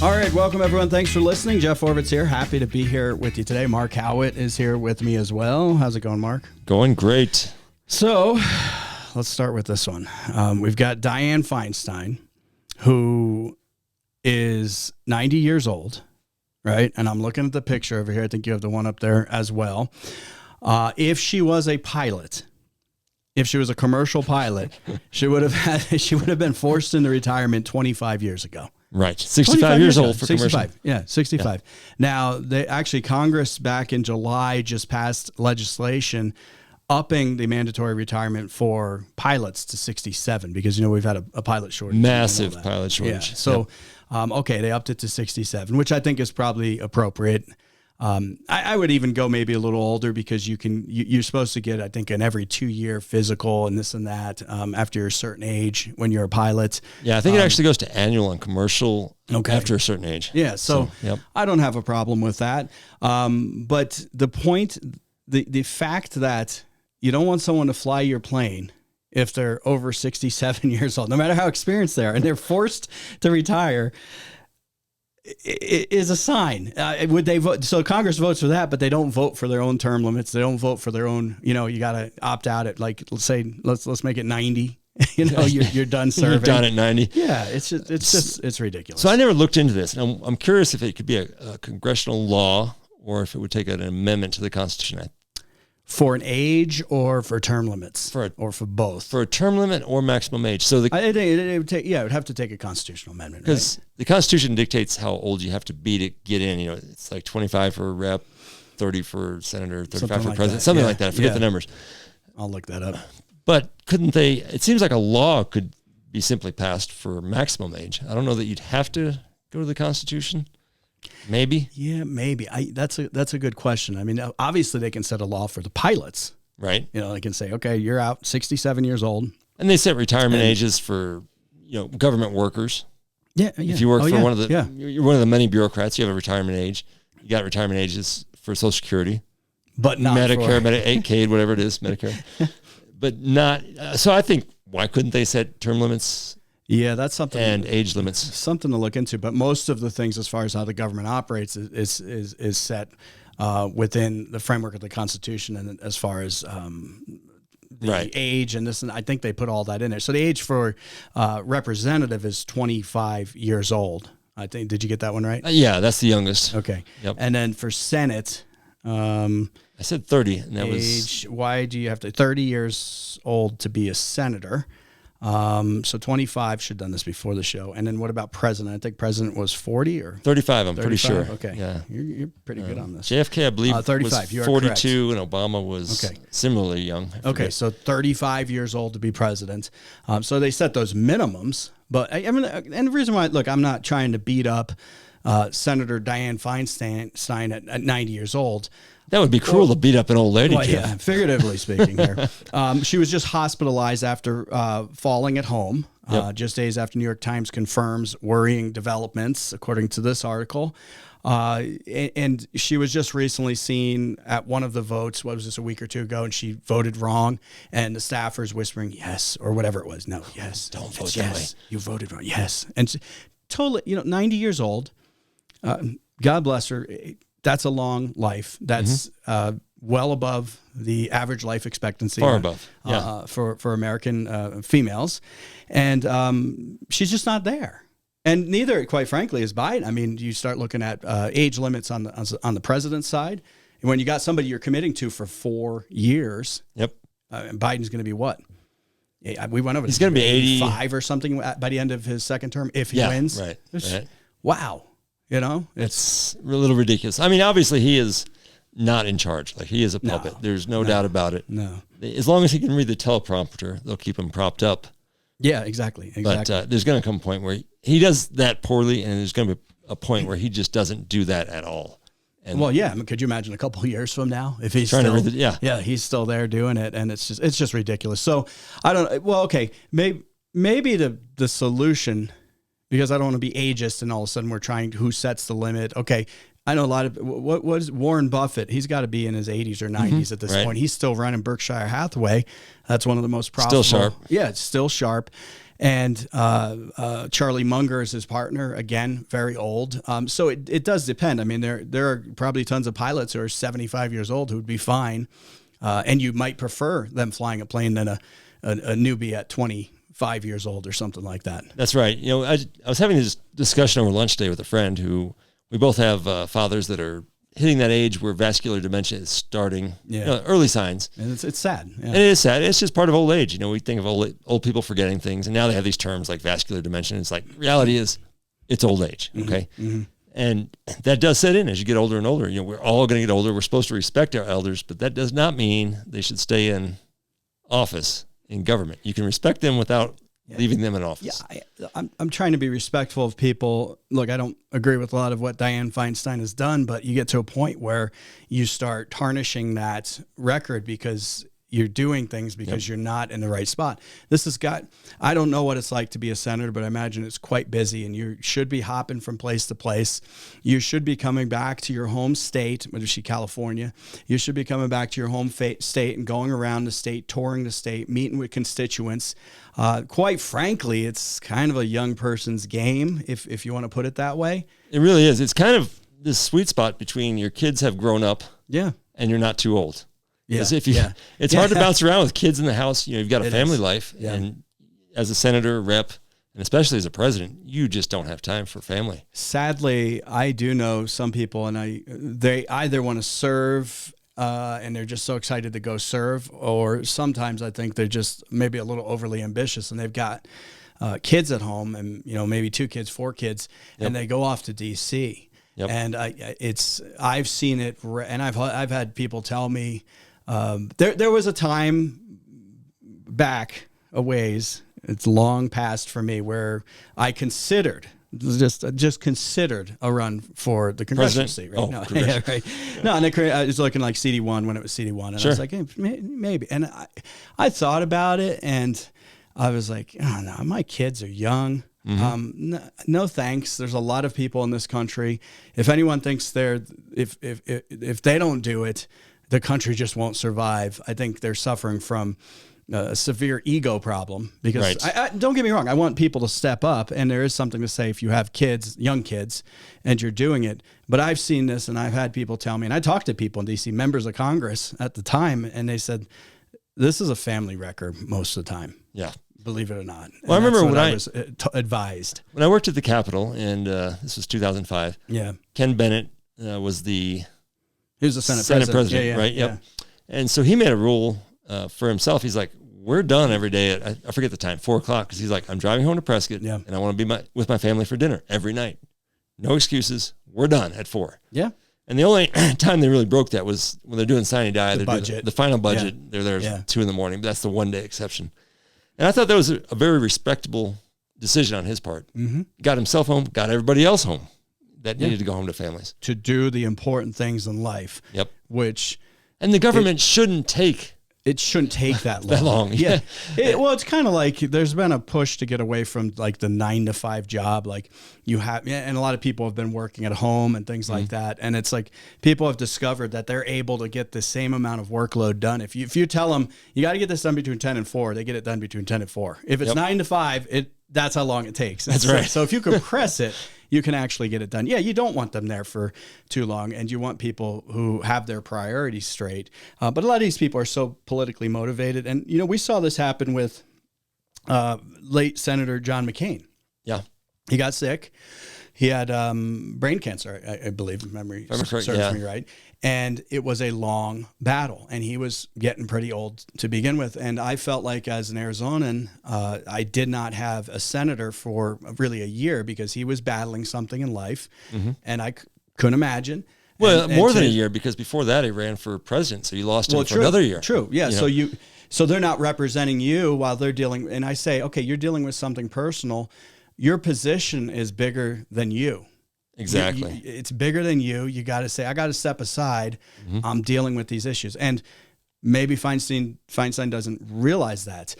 All right, welcome everyone. Thanks for listening. Jeff Orbitz here. Happy to be here with you today. Mark Haughwout is here with me as well. How's it going, Mark? Going great. So let's start with this one. We've got Dianne Feinstein, who is 90 years old, right? And I'm looking at the picture over here. I think you have the one up there as well. If she was a pilot, if she was a commercial pilot, she would have been forced into retirement 25 years ago. Right. 65 years old for 65. commercial. Yeah, 65. Yeah. Now, Congress back in July just passed legislation upping the mandatory retirement for pilots to 67 because, we've had a pilot shortage. Massive pilot shortage. Yeah. So, they upped it to 67, which I think is probably appropriate. I would even go maybe a little older because you're supposed to get, I think, an every 2-year physical and this and that after you're a certain age when you're a pilot. Yeah, I think it actually goes to annual and commercial after a certain age. Yeah, so yep. I don't have a problem with that. But the point, the fact that you don't want someone to fly your plane if they're over 67 years old, no matter how experienced they are, and they're forced to retire, is a sign. Would they vote? So Congress votes for that, but they don't vote for their own term limits. They don't vote for their own. You got to opt out at let's make it 90. You're done serving. You're done at 90. Yeah, it's ridiculous. So I never looked into this, and I'm curious if it could be a congressional law or if it would take an amendment to the Constitution. For an age or for term limits? Or for both? For a term limit or maximum age. So it would have to take a constitutional amendment. Because the Constitution dictates how old you have to be to get in. It's like 25 for a rep, 30 for senator, 35 for president, something like that. I forget the numbers. I'll look that up. But couldn't they, it seems like a law could be simply passed for maximum age. I don't know that you'd have to go to the Constitution. Maybe. Yeah, maybe. That's a good question. I mean, obviously they can set a law for the pilots. Right. They can say, okay, you're out 67 years old. And they set retirement ages for, government workers. Yeah. If you work for one of the, you're one of the many bureaucrats, you have a retirement age. You got retirement ages for Social Security. But not Medicare, Medicaid, whatever it is, Medicare. But not, so I think, why couldn't they set term limits? Yeah, that's something. And age limits. Something to look into. But most of the things as far as how the government operates is set within the framework of the Constitution and as far as the age and this. And I think they put all that in there. So the age for representative is 25 years old. I think. Did you get that one right? Yeah, that's the youngest. Okay. Yep. And then for Senate. I said 30. And that age, why do you have to 30 years old to be a senator? So 25 should have done this before the show. And then what about president? I think president was 40 or 35. I'm 35? Pretty sure. Okay. Yeah. You're pretty good on this. JFK, I believe, 35. was 42 and Obama was similarly young. Okay. So 35 years old to be president. So they set those minimums, but I mean, and the reason why, look, I'm not trying to beat up, Senator Dianne Feinstein at 90 years old. That would be cruel to beat up an old lady. Well, yeah, figuratively speaking here. She was just hospitalized after falling at home, just days after New York Times confirms worrying developments, according to this article. And she was just recently seen at one of the votes, what was this, a week or two ago, and she voted wrong. And the staffers whispering, yes, or whatever it was. No, yes. Don't vote that way. You voted wrong. Yes. And she, totally, 90 years old. God bless her. That's a long life. That's well above the average life expectancy. Far above, yeah. For American females. And she's just not there. And neither, quite frankly, is Biden. I mean, you start looking at age limits on the president's side. And when you got somebody you're committing to for 4 years, and Biden's going to be what? We went over. He's going to be 85 or something by the end of his second term if he wins. Right. Wow. It's a little ridiculous. I mean, obviously he is not in charge. Like, he is a puppet. No, There's no doubt about it. No. As long as he can read the teleprompter, they'll keep him propped up. Yeah, exactly. But there's going to come a point where he does that poorly, and there's going to be a point where he just doesn't do that at all. And well, yeah. I mean, could you imagine a couple of years from now if he's trying still, to read the, he's still there doing it, and it's just ridiculous. So I don't. Well, okay, maybe the solution, because I don't want to be ageist and all of a sudden we're trying who sets the limit. Okay, I know a lot of what is Warren Buffett. He's got to be in his 80s or 90s at this point. He's still running Berkshire Hathaway. That's one of the most profitable. Still sharp. Yeah, it's still sharp. And Charlie Munger is his partner, again, very old. So it does depend. I mean, there are probably tons of pilots who are 75 years old who would be fine. And you might prefer them flying a plane than a newbie at 25 years old or something like that. That's right. You know, I was having this discussion over lunch today with a friend who we both have fathers that are hitting that age where vascular dementia is starting, early signs. And it's sad. Yeah. And it is sad. It's just part of old age. You know, we think of old people forgetting things, and now they have these terms like vascular dementia. It's like, reality is it's old age, okay? Mm-hmm. And that does set in as you get older and older. You know, we're all going to get older. We're supposed to respect our elders, but that does not mean they should stay in office in government. You can respect them without leaving them in office. Yeah, I'm trying to be respectful of people. Look, I don't agree with a lot of what Dianne Feinstein has done, but you get to a point where you start tarnishing that record because you're doing things because you're not in the right spot. I don't know what it's like to be a senator, but I imagine it's quite busy, and you should be hopping from place to place. You should be coming back to your home state, whether it's California. You should be coming back to your home state and going around the state, touring the state, meeting with constituents. Quite frankly, it's kind of a young person's game, if you want to put it that way. It really is. It's kind of this sweet spot between your kids have grown up and you're not too old. It's hard to bounce around with kids in the house. You know, you've got a family life, and as a senator, rep, and especially as a president, you just don't have time for family. Sadly, I do know some people, and they either want to serve, and they're just so excited to go serve, or sometimes I think they're just maybe a little overly ambitious, and they've got kids at home, and maybe 2 kids, 4 kids, and they go off to D.C. And I've seen it, and I've had people tell me. There was a time back a ways, it's long past for me, where I considered just considered a run for the congressional seat. Right? No, and I was looking like CD1 when it was CD1, and I was like, hey, maybe. And I thought about it, and I was like, oh no, my kids are young. Mm-hmm. No thanks. There's a lot of people in this country. If anyone thinks if they don't do it, the country just won't survive. I think they're suffering from a severe ego problem because I don't get me wrong. I want people to step up, and there is something to say if you have kids, young kids, and you're doing it. But I've seen this, and I've had people tell me, and I talked to people in D.C., members of Congress at the time, and they said, this is a family wrecker most of the time. Yeah. Believe it or not. Well, I remember when I was advised. When I worked at the Capitol, and this was 2005. Yeah. Ken Bennett was the... He was the Senate president. Right? Yep. And so he made a rule for himself. He's like, we're done every day at, I forget the time, 4 o'clock. Because he's like, I'm driving home to Prescott, and I want to be with my family for dinner every night. No excuses. We're done at 4. Yeah. And the only time they really broke that was when they're doing sine die. They're budget. doing the final budget. Yeah. They're there at 2 a.m. But that's the one-day exception. And I thought that was a very respectable decision on his part. Mm-hmm. Got himself home, got everybody else home that needed to go home to families. To do the important things in life. Yep. And the government shouldn't take that long. That long. Yeah. Well, it's kind of like there's been a push to get away from like the 9-to-5 job. Like you have, and a lot of people have been working at home and things like that. And it's like people have discovered that they're able to get the same amount of workload done. If you tell them you got to get this done between 10 and 4, they get it done between 10 and 4. If it's 9 to 5, that's how long it takes. That's right. So if you compress it, you can actually get it done. Yeah, you don't want them there for too long, and you want people who have their priorities straight. But a lot of these people are so politically motivated. And, we saw this happen with late Senator John McCain. Yeah. He got sick. He had brain cancer, I believe, if memory serves me right. And it was a long battle, and he was getting pretty old to begin with. And I felt like as an Arizonan, I did not have a senator for really a year because he was battling something in life, and I couldn't imagine. Well, more than a year, because before that he ran for president, so you lost him for another year. True, yeah. So they're not representing you while they're dealing, and I say, okay, you're dealing with something personal. Your position is bigger than you. Exactly. It's bigger than you. You got to say, I got to step aside. I'm dealing with these issues. And maybe Feinstein doesn't realize that,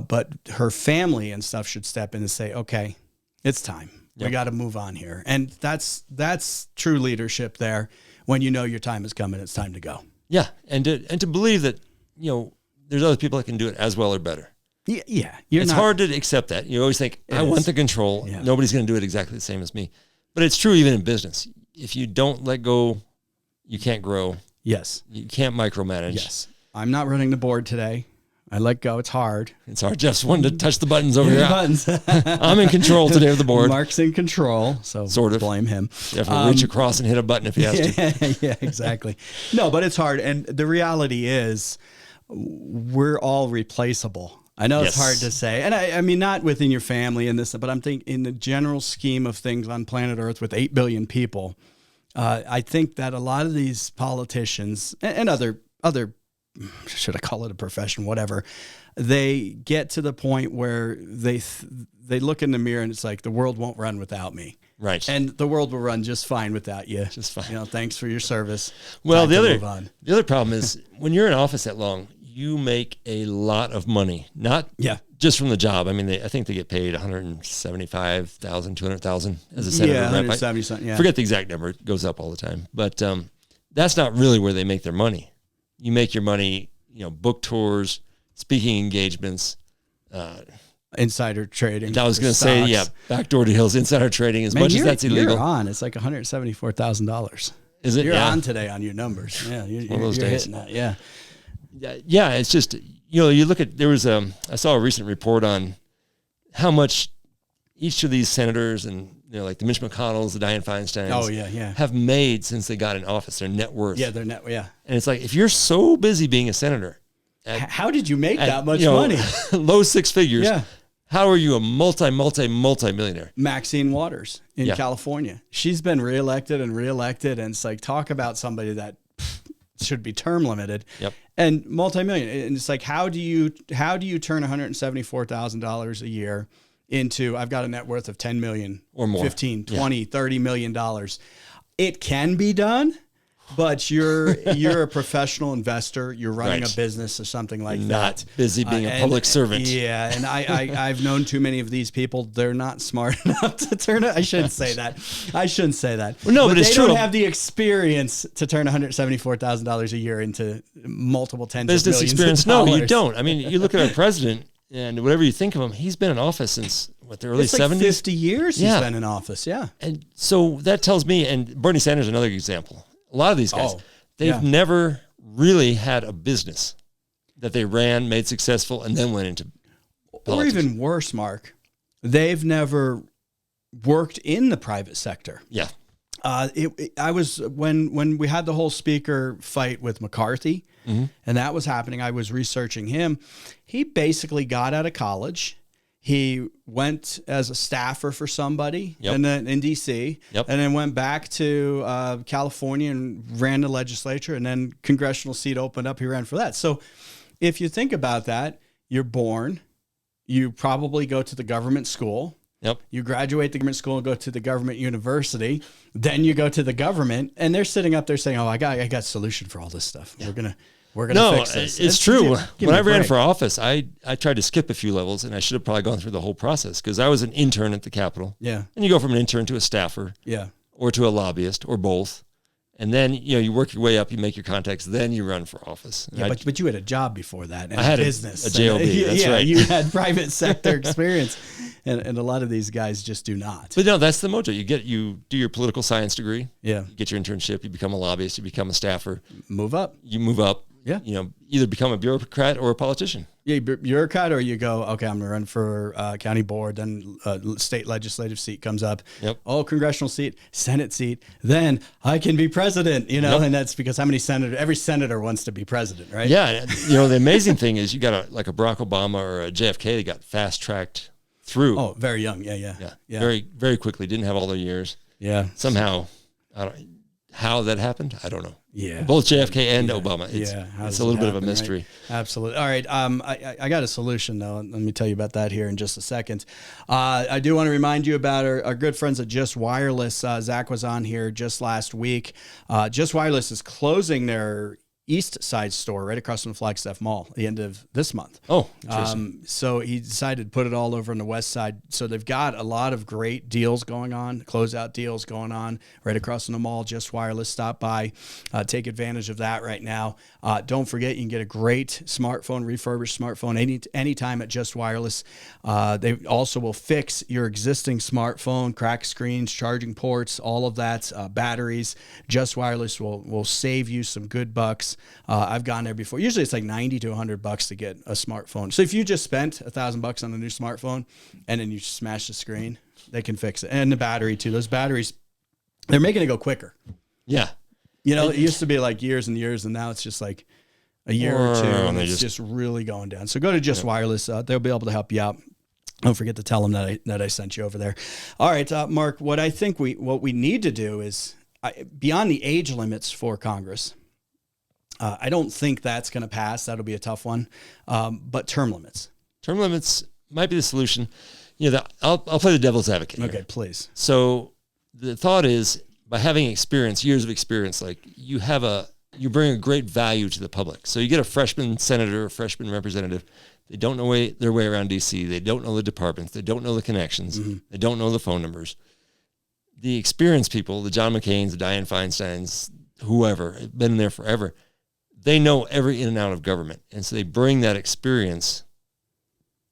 but her family and stuff should step in and say, okay, it's time. We got to move on here. And that's true leadership there. When you know your time is coming, it's time to go. Yeah. And to believe that, there's other people that can do it as well or better. Yeah. It's hard to accept that. You always think, I want the control. Yeah. Nobody's going to do it exactly the same as me. But it's true even in business. If you don't let go, you can't grow. Yes. You can't micromanage. Yes. I'm not running the board today. I let go. It's hard. It's hard. Jeff's one to touch the buttons over here. Buttons. I'm in control today of the board. Mark's in control, so sort of. blame him. Jeff will reach across and hit a button if he has to. Yeah, exactly. No, but it's hard. And the reality is we're all replaceable. I know it's hard to say. And I mean, not within your family and this, but I'm thinking in the general scheme of things on planet Earth with 8 billion people, I think that a lot of these politicians and other, should I call it a profession, whatever, they get to the point where they look in the mirror and it's like, the world won't run without me. Right. And the world will run just fine without you. Just fine. You know, thanks for your service. Well, the other problem is when you're in office that long, you make a lot of money, not just from the job. I mean, I think they get paid $175,000, $200,000 as a senator. Yeah, 170 something. Yeah. Forget the exact number; it goes up all the time. But that's not really where they make their money. You make your money, book tours, speaking engagements, insider trading. I was going to say, backdoor deals, insider trading. As much as that's illegal, you're on. It's like $174,000. Is it? You're on today on your numbers. Yeah, you're hitting that. Yeah. Yeah, it's just, you look at, I saw a recent report on how much each of these senators and, like the Mitch McConnells, the Dianne Feinsteins have made since they got in office, their net worth. Yeah, their net, yeah. And it's like, if you're so busy being a senator. How did you make that much money? Low six figures. Yeah. How are you a multi-millionaire? Maxine Waters in California. She's been reelected, and it's like, talk about somebody that should be term limited. Yep. And multi-million. And it's like, how do you turn $174,000 a year into, I've got a net worth of 10 million or more, 15, 20, $30 million. It can be done, but you're a professional investor. You're running a business or something like that. Not busy being a public servant. Yeah. And I've known too many of these people. They're not smart enough to turn it. I shouldn't say that. Well, no, but it's true. They don't have the experience to turn $174,000 a year into multiple tens business of millions experience. of dollars. No, you don't. I mean, you look at our president and whatever you think of him, he's been in office since the early 70s. Like 50 years he's been in office. Yeah. And so that tells me, and Bernie Sanders is another example. A lot of these guys, they've never really had a business that they ran, made successful, and then went into politics. Or even worse, Mark, they've never worked in the private sector. Yeah. I was when we had the whole speaker fight with McCarthy, and that was happening. I was researching him. He basically got out of college. He went as a staffer for somebody and then in DC, and then went back to California and ran the legislature, and then congressional seat opened up. He ran for that. So if you think about that, you're born, you probably go to the government school. Yep. You graduate the government school and go to the government university. Then you go to the government, and they're sitting up there saying, "Oh, I got a solution for all this stuff. Yeah. We're gonna fix this." It's true. When I ran for office, I tried to skip a few levels, and I should have probably gone through the whole process because I was an intern at the Capitol. Yeah. And you go from an intern to a staffer. Yeah. Or to a lobbyist, or both. And then, you work your way up, you make your contacts, then you run for office. Yeah, but you had a job before that, and I had business, a JOB. That's right. You had private sector experience, and a lot of these guys just do not. But no, that's the mojo. You do your political science degree. Yeah. You get your internship. You become a lobbyist. You become a staffer. Move up. You move up. Yeah. Either become a bureaucrat or a politician. Yeah, bureaucrat, or you go, okay, I'm going to run for county board, then state legislative seat comes up. Yep. Oh, congressional seat, Senate seat. Then I can be president, and that's because every senator wants to be president, right? Yeah. The amazing thing is you got a Barack Obama or a JFK that got fast tracked through. Oh, very young. Yeah. Very, very quickly. Didn't have all their years. Yeah. Somehow, how that happened, I don't know. Yeah. Both JFK and Obama. It's a little bit of a mystery. Right? Absolutely. All right. I got a solution, though. Let me tell you about that here in just a second. I do want to remind you about our good friends at Just Wireless. Zach was on here just last week. Just Wireless is closing their East Side store right across from the Flagstaff Mall at the end of this month. Oh, interesting. So he decided to put it all over on the west side. So they've got a lot of great deals going on, closeout deals going on right across from the mall. Just Wireless, stop by, take advantage of that right now. Don't forget, you can get a great smartphone, refurbished smartphone anytime at Just Wireless. They also will fix your existing smartphone, cracked screens, charging ports, all of that, batteries. Just Wireless will save you some good bucks. I've gone there before. Usually it's like $90 to $100 to get a smartphone. So if you just spent $1,000 on a new smartphone and then you smash the screen, they can fix it. And the battery too. Those batteries, they're making it go quicker. Yeah. You know, it used to be like years and years, and now it's just like a year or two, and it's just really going down. So go to Just Wireless. They'll be able to help you out. Don't forget to tell them that I sent you over there. All right, Mark, what I think what we need to do is, beyond the age limits for Congress, I don't think that's going to pass. That'll be a tough one. But term limits. Term limits might be the solution. You know, I'll play the devil's advocate here. Okay, please. So the thought is, by having experience, years of experience, like you bring a great value to the public. So you get a freshman senator, a freshman representative. They don't know their way around DC. They don't know the departments. They don't know the connections. Mm-hmm. They don't know the phone numbers. The experienced people, the John McCains, the Dianne Feinsteins, whoever, been in there forever, they know every in and out of government. And so they bring that experience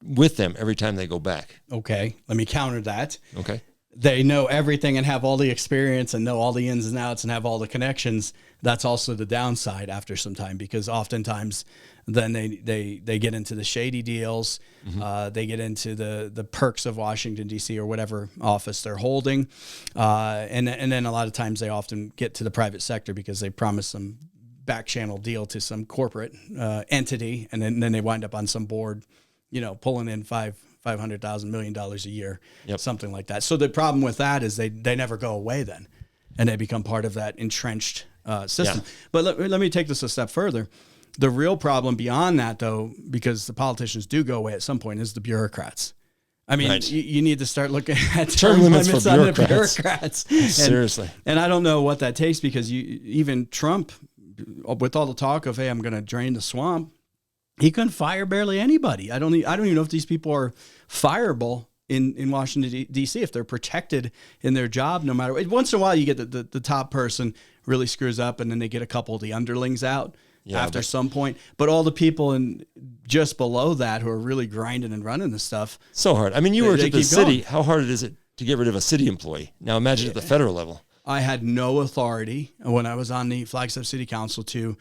with them every time they go back. Okay. Let me counter that. Okay. They know everything and have all the experience and know all the ins and outs and have all the connections. That's also the downside after some time, because oftentimes then they get into the shady deals. Mm-hmm. They get into the perks of Washington, D.C. or whatever office they're holding. And then a lot of times they often get to the private sector because they promise some back channel deal to some corporate entity. And then they wind up on some board, you know, pulling in $500,000 $1 million a year, something like that. So the problem with that is they never go away then, and they become part of that entrenched system. Yeah. But let me take this a step further. The real problem beyond that, though, because the politicians do go away at some point, is the bureaucrats. I mean, right. you need to start looking at term limits for on the bureaucrats. Seriously. And I don't know what that takes, because even Trump, with all the talk of, hey, I'm going to drain the swamp, he couldn't fire barely anybody. I don't even know if these people are fireable in Washington, D.C., if they're protected in their job, no matter what. Once in a while, you get the top person really screws up, and then they get a couple of the underlings out after some point. But all the people just below that who are really grinding and running this stuff. So hard. I mean, you worked at the city. How hard is it to get rid of a city employee? Now imagine at the federal level. I had no authority when I was on the Flagstaff City Council to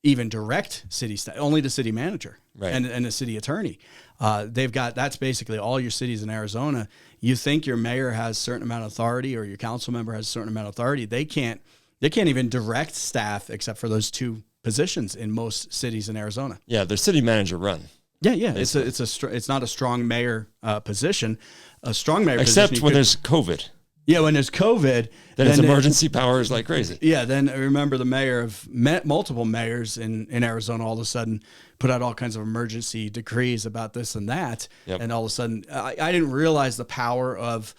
even direct city staff, only the city manager and the city attorney. That's basically all your cities in Arizona. You think your mayor has a certain amount of authority or your council member has a certain amount of authority. They can't even direct staff except for those two positions in most cities in Arizona. Yeah, their city manager run. Yeah. It's not a strong mayor position. A strong mayor except position when there's COVID. Yeah, when there's COVID, then it's emergency powers like crazy. Yeah, then I remember the mayor of multiple mayors in Arizona all of a sudden put out all kinds of emergency decrees about this and that, and all of a sudden I didn't realize the power of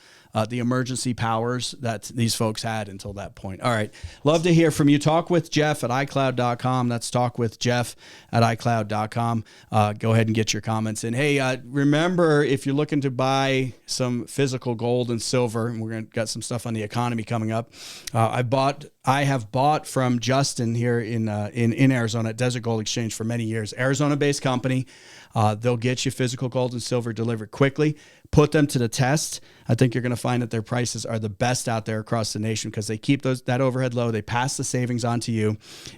the emergency powers that these folks had until that point. All right, love to hear from you. Talk with Jeff at iCloud.com. That's talk with Jeff at iCloud.com. Go ahead and get your comments in. Hey, remember, if you're looking to buy some physical gold and silver, and we're got some stuff on the economy coming up. I have bought from Justin here in Arizona at Desert Gold Exchange for many years. Arizona-based company. They'll get you physical gold and silver delivered quickly. Put them to the test. I think you're going to find that their prices are the best out there across the nation because they keep that overhead low. They pass the savings on to you.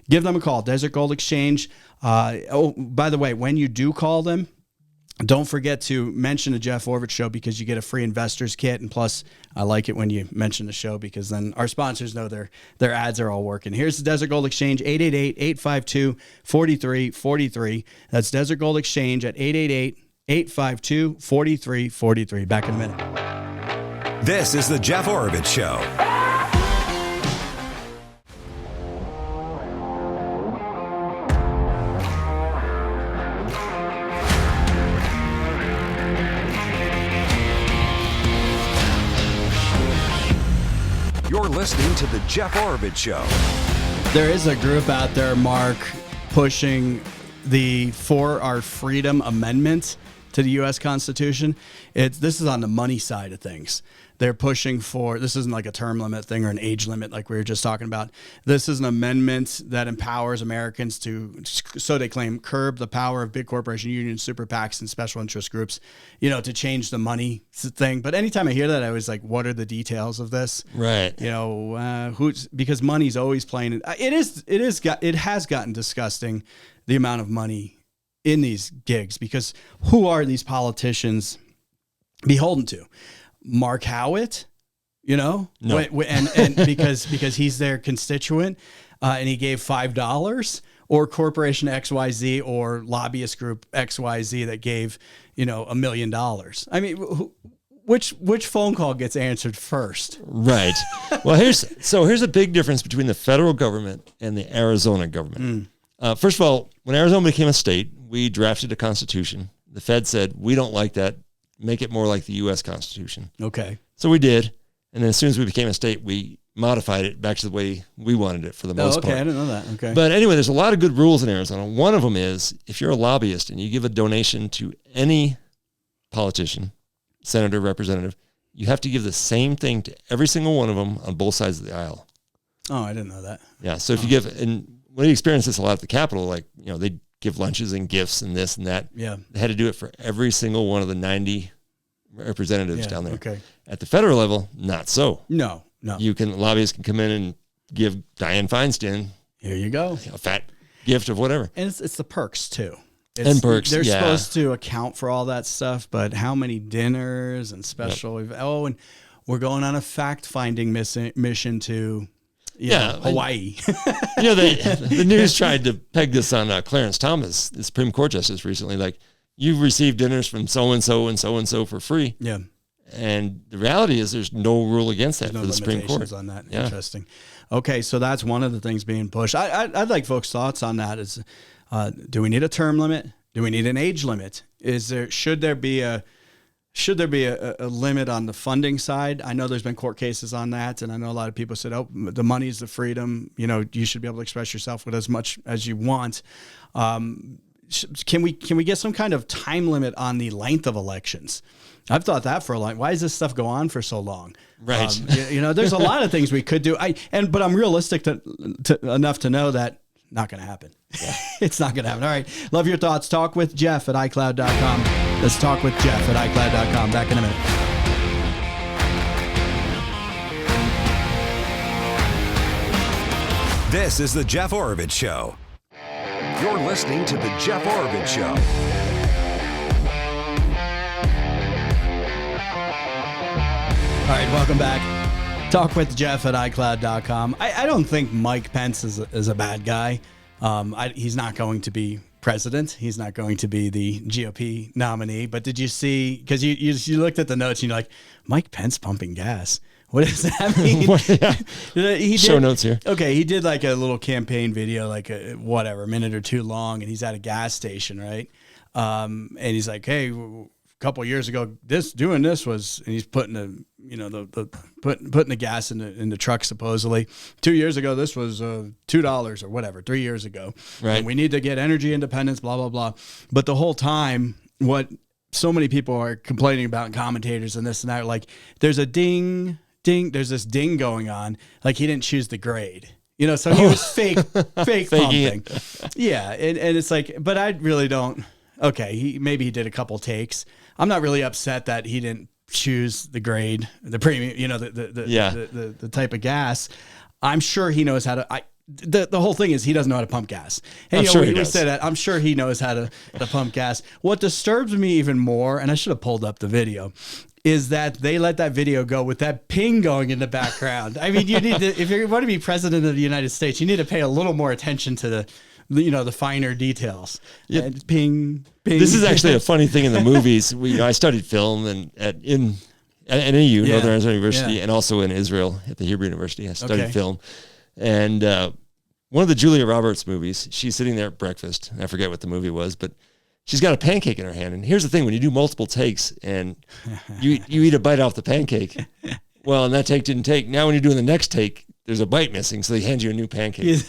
Give them a call. Desert Gold Exchange. By the way, when you do call them, don't forget to mention the Jeff Orvich Show because you get a free investor's kit. And plus, I like it when you mention the show because then our sponsors know their ads are all working. Here's the Desert Gold Exchange, 888-852-4343. That's Desert Gold Exchange at 888-852-4343. Back in a minute. This is the Jeff Orvich Show. You're listening to the Jeff Orvich Show. There is a group out there, Mark, pushing the For Our Freedom Amendment to the U.S. Constitution. This is on the money side of things. They're pushing for, this isn't like a term limit thing or an age limit like we were just talking about. This is an amendment that empowers Americans to, so they claim, curb the power of big corporation unions, super PACs, and special interest groups, to change the money thing. But anytime I hear that, I was like, what are the details of this? Right. Because money's always playing. It has gotten disgusting, the amount of money in these gigs, because who are these politicians beholden to? Mark Haughwout, No. and because he's their constituent, and he gave $5, or corporation XYZ or lobbyist group XYZ that gave $1 million. I mean, which phone call gets answered first? Right. Well, here's a big difference between the federal government and the Arizona government. First of all, when Arizona became a state, we drafted a constitution. The Fed said, we don't like that. Make it more like the U.S. Constitution. Okay. So we did. And then as soon as we became a state, we modified it back to the way we wanted it for the most part. I didn't know that. Okay. But anyway, there's a lot of good rules in Arizona. One of them is if you're a lobbyist and you give a donation to any politician, senator, representative, you have to give the same thing to every single one of them on both sides of the aisle. Oh, I didn't know that. Yeah. So if you give, and we experienced this a lot at the Capitol, like, they give lunches and gifts and this and that. Yeah. They had to do it for every single one of the 90 representatives down there. Okay. At the federal level, not so. No. Lobbyists can come in and give Dianne Feinstein Here you go. a fat gift of whatever. And it's the perks too. Perks. They're yeah. supposed to account for all that stuff, but how many dinners and special? And we're going on a fact-finding mission to Hawaii. The news tried to peg this on Clarence Thomas, the Supreme Court justice, recently. Like, you've received dinners from so-and-so and so-and-so for free. Yeah. And the reality is there's no rule against that There's for the Supreme Court. On that. Yeah. Interesting. Okay, so that's one of the things being pushed. I'd like folks' thoughts on that. Is do we need a term limit? Do we need an age limit? Should there be a limit on the funding side? I know there's been court cases on that, and I know a lot of people said, "Oh, the money's the freedom. You should be able to express yourself with as much as you want." Can we get some kind of time limit on the length of elections? I've thought that for a long. Why does this stuff go on for so long? Right. There's a lot of things we could do. But I'm realistic enough to know that not going to happen. Yeah. It's not going to happen. All right. Love your thoughts. Talk with Jeff at iCloud.com. Let's talk with Jeff at iCloud.com. Back in a minute. This is the Jeff Oravits Show. You're listening to the Jeff Oravits Show. All right, welcome back. Talk with Jeff at iCloud.com. I don't think Mike Pence is a bad guy. He's not going to be president. He's not going to be the GOP nominee. But did you see, because you looked at the notes and you're like, Mike Pence pumping gas. What does that mean? He Show notes here. Okay, he did like a little campaign video, like a minute or two long, and he's at a gas station, right? And he's like, hey, a couple of years ago, doing this was, and he's putting putting the gas in the truck supposedly. 2 years ago, this was $2 or whatever. 3 years ago, right? And we need to get energy independence, blah blah blah. But the whole time, what so many people are complaining about, and commentators and this and that, like there's a ding. There's this ding going on, like he didn't choose the grade, so he was fake pumping. Yeah. And it's like, but I really don't. Okay. Maybe he did a couple takes. I'm not really upset that he didn't choose the grade, the premium, the type of gas. I'm sure he knows how to, the whole thing is he doesn't know how to pump gas. And I'm sure he does. Say that. I'm sure he knows how to pump gas. What disturbs me even more, and I should have pulled up the video, is that they let that video go with that ping going in the background. I mean, you need to, if you want to be president of the United States, you need to pay a little more attention to the finer details. Yeah. Ping. This is actually a funny thing in the movies. I studied film and at NAU, Northern Arizona University, and also in Israel at the Hebrew University. I studied film. And one of the Julia Roberts movies, she's sitting there at breakfast. I forget what the movie was, but she's got a pancake in her hand. And here's the thing, when you do multiple takes and you eat a bite off the pancake, well, and that take didn't take. Now when you're doing the next take, there's a bite missing, so they hand you a new pancake.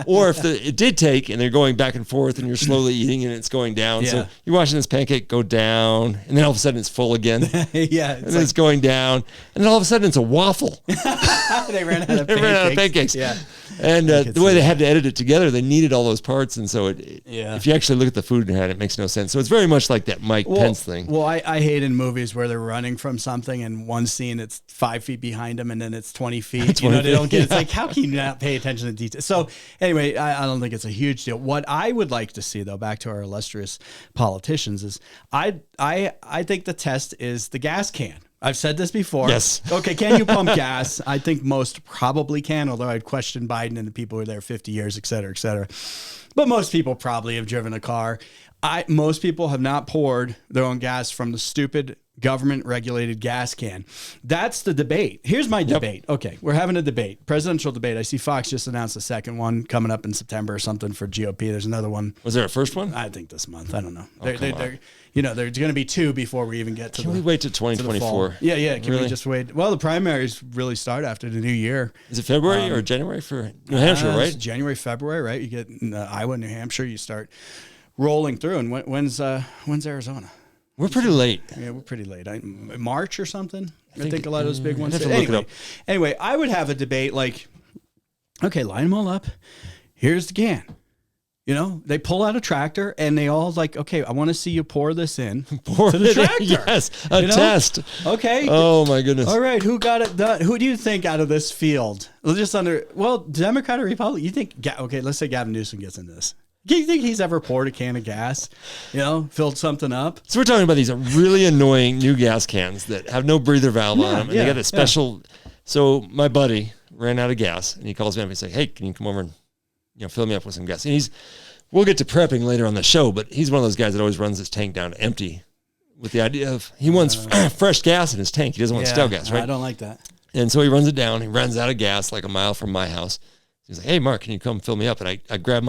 Or if it did take and they're going back and forth and you're slowly eating and it's going down. Yeah. So you're watching this pancake go down and then all of a sudden it's full again. Yeah. And then it's going down. And then all of a sudden it's a waffle. They ran out of They ran out of pancakes. Yeah. And the way they had to edit it together, they needed all those parts. And so if you actually look at the food in it makes no sense. So it's very much like that Mike Pence thing. Well, I hate in movies where they're running from something and one scene it's 5 feet behind them and then it's 20 feet. You know, they don't get. It's like, how can you not pay attention to detail? So anyway, I don't think it's a huge deal. What I would like to see, though, back to our illustrious politicians, is I think the test is the gas can. I've said this before. Yes. Okay, can you pump gas? I think most probably can, although I'd question Biden and the people who are there 50 years, et cetera, et cetera. But most people probably have driven a car. Most people have not poured their own gas from the stupid government-regulated gas can. That's the debate. Here's my debate. Okay, we're having a debate, presidential debate. I see Fox just announced a second one coming up in September or something for GOP. There's another one. Was there a first one? I think this month. I don't know. There's going to be two before we even get to. Can we wait to 2024? Yeah. Can we just wait? Well, the primaries really start after the new year. Is it February or January for New Hampshire? Right? January, February, right? You get Iowa, New Hampshire. You start rolling through. And when's Arizona? We're pretty late. Yeah, we're pretty late. March or something. I think a lot of those big ones. I'd have to look it up. Anyway, I would have a debate like, okay, line them all up. Here's the can. You know, they pull out a tractor and they all like, okay, I want to see you pour this in to the tractor. Yes, a test. Okay. Oh my goodness. All right, who got it done? Who do you think out of this field? Democrat or Republican? You think? Okay, let's say Gavin Newsom gets in this. Do you think he's ever poured a can of gas? You know, filled something up? So we're talking about these really annoying new gas cans that have no breather valve on them, and they got a special. So my buddy ran out of gas, and he calls me up and he's like, "Hey, can you come over and fill me up with some gas?" And we'll get to prepping later on the show, but he's one of those guys that always runs his tank down to empty, with the idea of he wants fresh gas in his tank. He doesn't want stale gas, right? I don't like that. And so he runs it down. He runs out of gas like a mile from my house. He's like, "Hey, Mark, can you come fill me up?" And I grab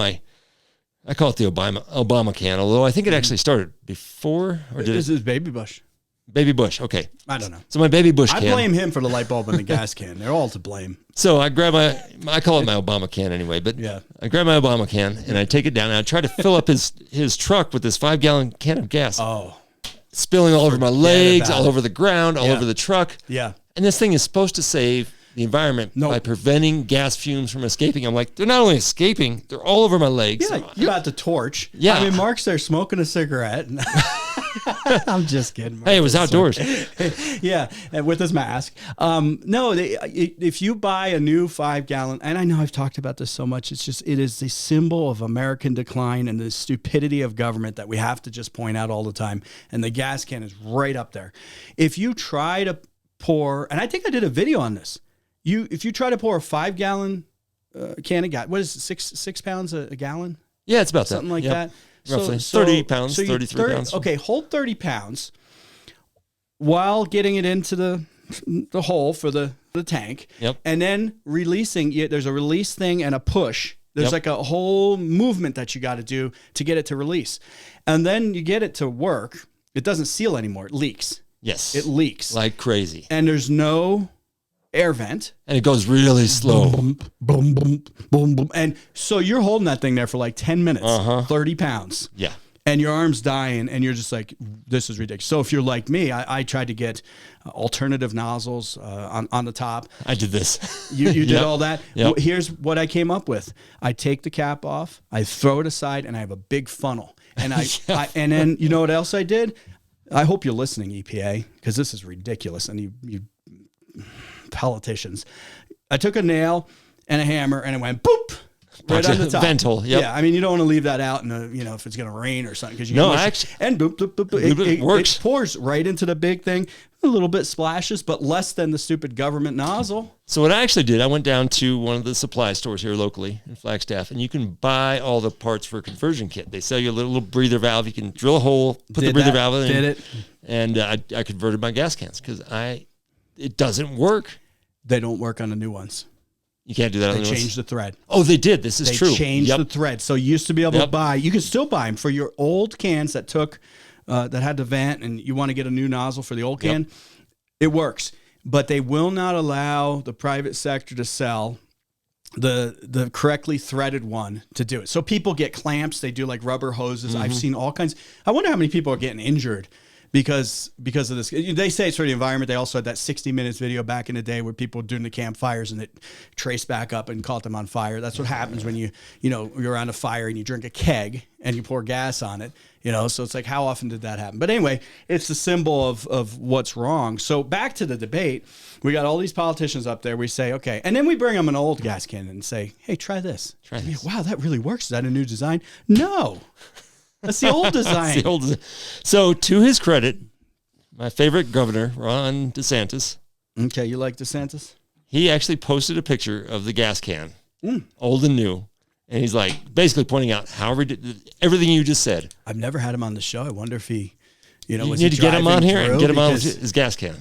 I call it the Obama can, although I think it actually started before. Or did this is Baby Bush. Baby Bush, okay. I don't know. So my Baby Bush can. I blame him for the light bulb and the gas can. They're all to blame. So I grab I call it my Obama can anyway, but I grab my Obama can and I take it down and I try to fill up his truck with this 5-gallon can of gas. Oh. Spilling all over my legs, all over the ground, all over the truck. Yeah. And this thing is supposed to save the environment by preventing gas fumes from escaping. I'm like, they're not only escaping, they're all over my legs. Yeah, you got the torch. Yeah. I mean, Mark's there smoking a cigarette. I'm just kidding. Mark. Hey, it was outdoors. Yeah, and with his mask. If you buy a new 5-gallon, and I know I've talked about this so much, it is the symbol of American decline and the stupidity of government that we have to just point out all the time. And the gas can is right up there. If you try to pour, and I think I did a video on this, if you try to pour a 5-gallon can of gas, what is it, six pounds a gallon? Yeah, it's about something like that. Roughly 30 pounds, 33 pounds. Okay, hold 30 pounds while getting it into the hole for the tank. Yep. And then releasing it. There's a release thing and a push. There's like a whole movement that you got to do to get it to release. And then you get it to work. It doesn't seal anymore. It leaks. Yes. It leaks. Like crazy. And there's no air vent. And it goes really slow. Boom, boom, boom, boom, boom. And so you're holding that thing there for like 10 minutes, 30 pounds. Yeah. And your arm's dying and you're just like, this is ridiculous. So if you're like me, I tried to get alternative nozzles on the top. I did this. You did all that? Yep. Here's what I came up with. I take the cap off, I throw it aside, and I have a big funnel. And and then you know what else I did? I hope you're listening, EPA, because this is ridiculous. And you politicians. I took a nail and a hammer and it went boop right on the top. Vent hole. Yep. Yeah, I mean you don't want to leave that out, if it's going to rain or something, because and boop boop boop. It works. It pours right into the big thing. A little bit splashes, but less than the stupid government nozzle. So what I actually did, I went down to one of the supply stores here locally in Flagstaff, and you can buy all the parts for a conversion kit. They sell you a little breather valve. You can drill a hole, put the breather valve in. Did it? And I converted my gas cans because it doesn't work. They don't work on the new ones. You can't do that on the new ones. They changed the thread. Oh, they did. This is true. They changed the thread. So you used to be able to buy, you can still buy them for your old cans that had the vent and you want to get a new nozzle for the old can. It works. but they will not allow the private sector to sell the correctly threaded one to do it. So people get clamps. They do like rubber hoses. I've seen all kinds. I wonder how many people are getting injured because of this. They say it's for the environment. They also had that 60 Minutes video back in the day where people were doing the campfires and it traced back up and caught them on fire. That's what happens when you're around a fire and you drink a keg and you pour gas on it. So it's like, how often did that happen? But anyway, it's the symbol of what's wrong. So back to the debate, we got all these politicians up there. We say, okay. And then we bring them an old gas can and say, hey, try this. Try this. Wow, that really works. Is that a new design? No. That's the old design. So to his credit, my favorite governor, Ron DeSantis. Okay, you like DeSantis? He actually posted a picture of the gas can, old and new. And he's like basically pointing out everything you just said. I've never had him on the show. I wonder if he, you need to get him on here and get him on his gas can.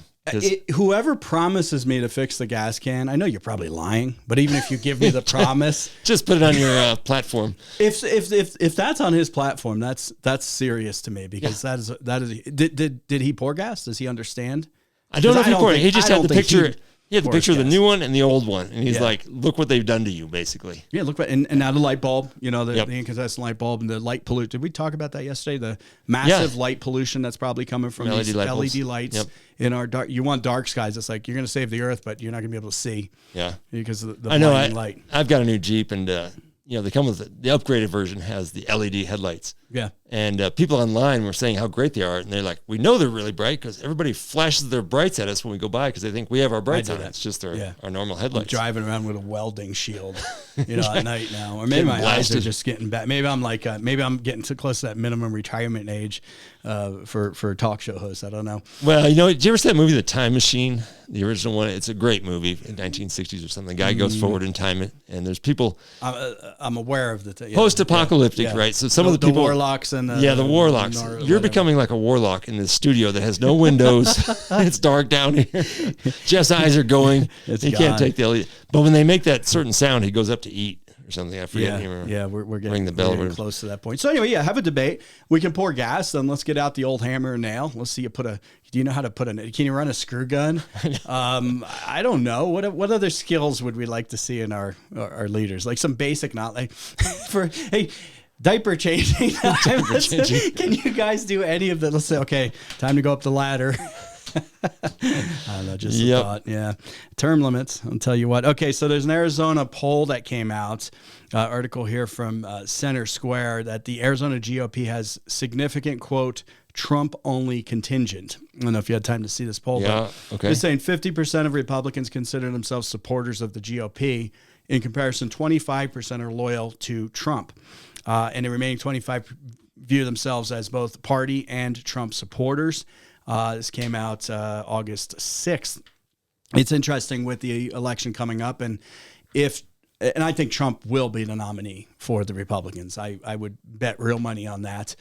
Whoever promises me to fix the gas can, I know you're probably lying, but even if you give me the promise, just put it on your platform. If that's on his platform, that's serious to me because that is. Did he pour gas? Does he understand? I don't know if he poured. He just had the picture. He had the picture of the new one and the old one, and he's like, "Look what they've done to you, basically." Yeah, look, and now the light bulb, the incandescent light bulb and the light pollution. Did we talk about that yesterday? The massive light pollution that's probably coming from LED these LED lights Yep. in our dark. You want dark skies? It's like you're going to save the earth, but you're not going to be able to see. Yeah, because of the blinding light. I've got a new Jeep, and they come with the upgraded version has the LED headlights. Yeah. And people online were saying how great they are. And they're like, we know they're really bright because everybody flashes their brights at us when we go by because they think we have our brights on. It's just our normal headlights. I'm driving around with a welding shield, at night now. Or maybe my eyes are just getting bad. Maybe I'm maybe I'm getting too close to that minimum retirement age for talk show hosts. I don't know. Well, did you ever see that movie, The Time Machine? The original one. It's a great movie in 1960s or something. The guy goes forward in time and there's people. I'm aware of the post-apocalyptic, right? So some of the people. Warlocks and the warlocks. You're becoming like a warlock in this studio that has no windows. It's dark down here. Jeff's eyes are going. He can't take the LED. But when they make that certain sound, he goes up to eat or something. I forget. We're getting, ring the bell. We're getting close to that point. So anyway, have a debate. We can pour gas. Then let's get out the old hammer and nail. Let's see you do you know how to can you run a screw gun? I don't know. What other skills would we like to see in our leaders? Like some basic, not like diaper changing. Can you guys do any of that? Let's say, okay, time to go up the ladder. I don't know, just a thought. Yeah. Term limits, I'll tell you what. Okay, so there's an Arizona poll that came out, article here from Center Square, that the Arizona GOP has significant, quote, Trump-only contingent. I don't know if you had time to see this poll. Yeah, okay. It's saying 50% of Republicans consider themselves supporters of the GOP. In comparison, 25% are loyal to Trump. And the remaining 25 view themselves as both party and Trump supporters. This came out August 6th. It's interesting with the election coming up, and I think Trump will be the nominee for the Republicans. I would bet real money on that,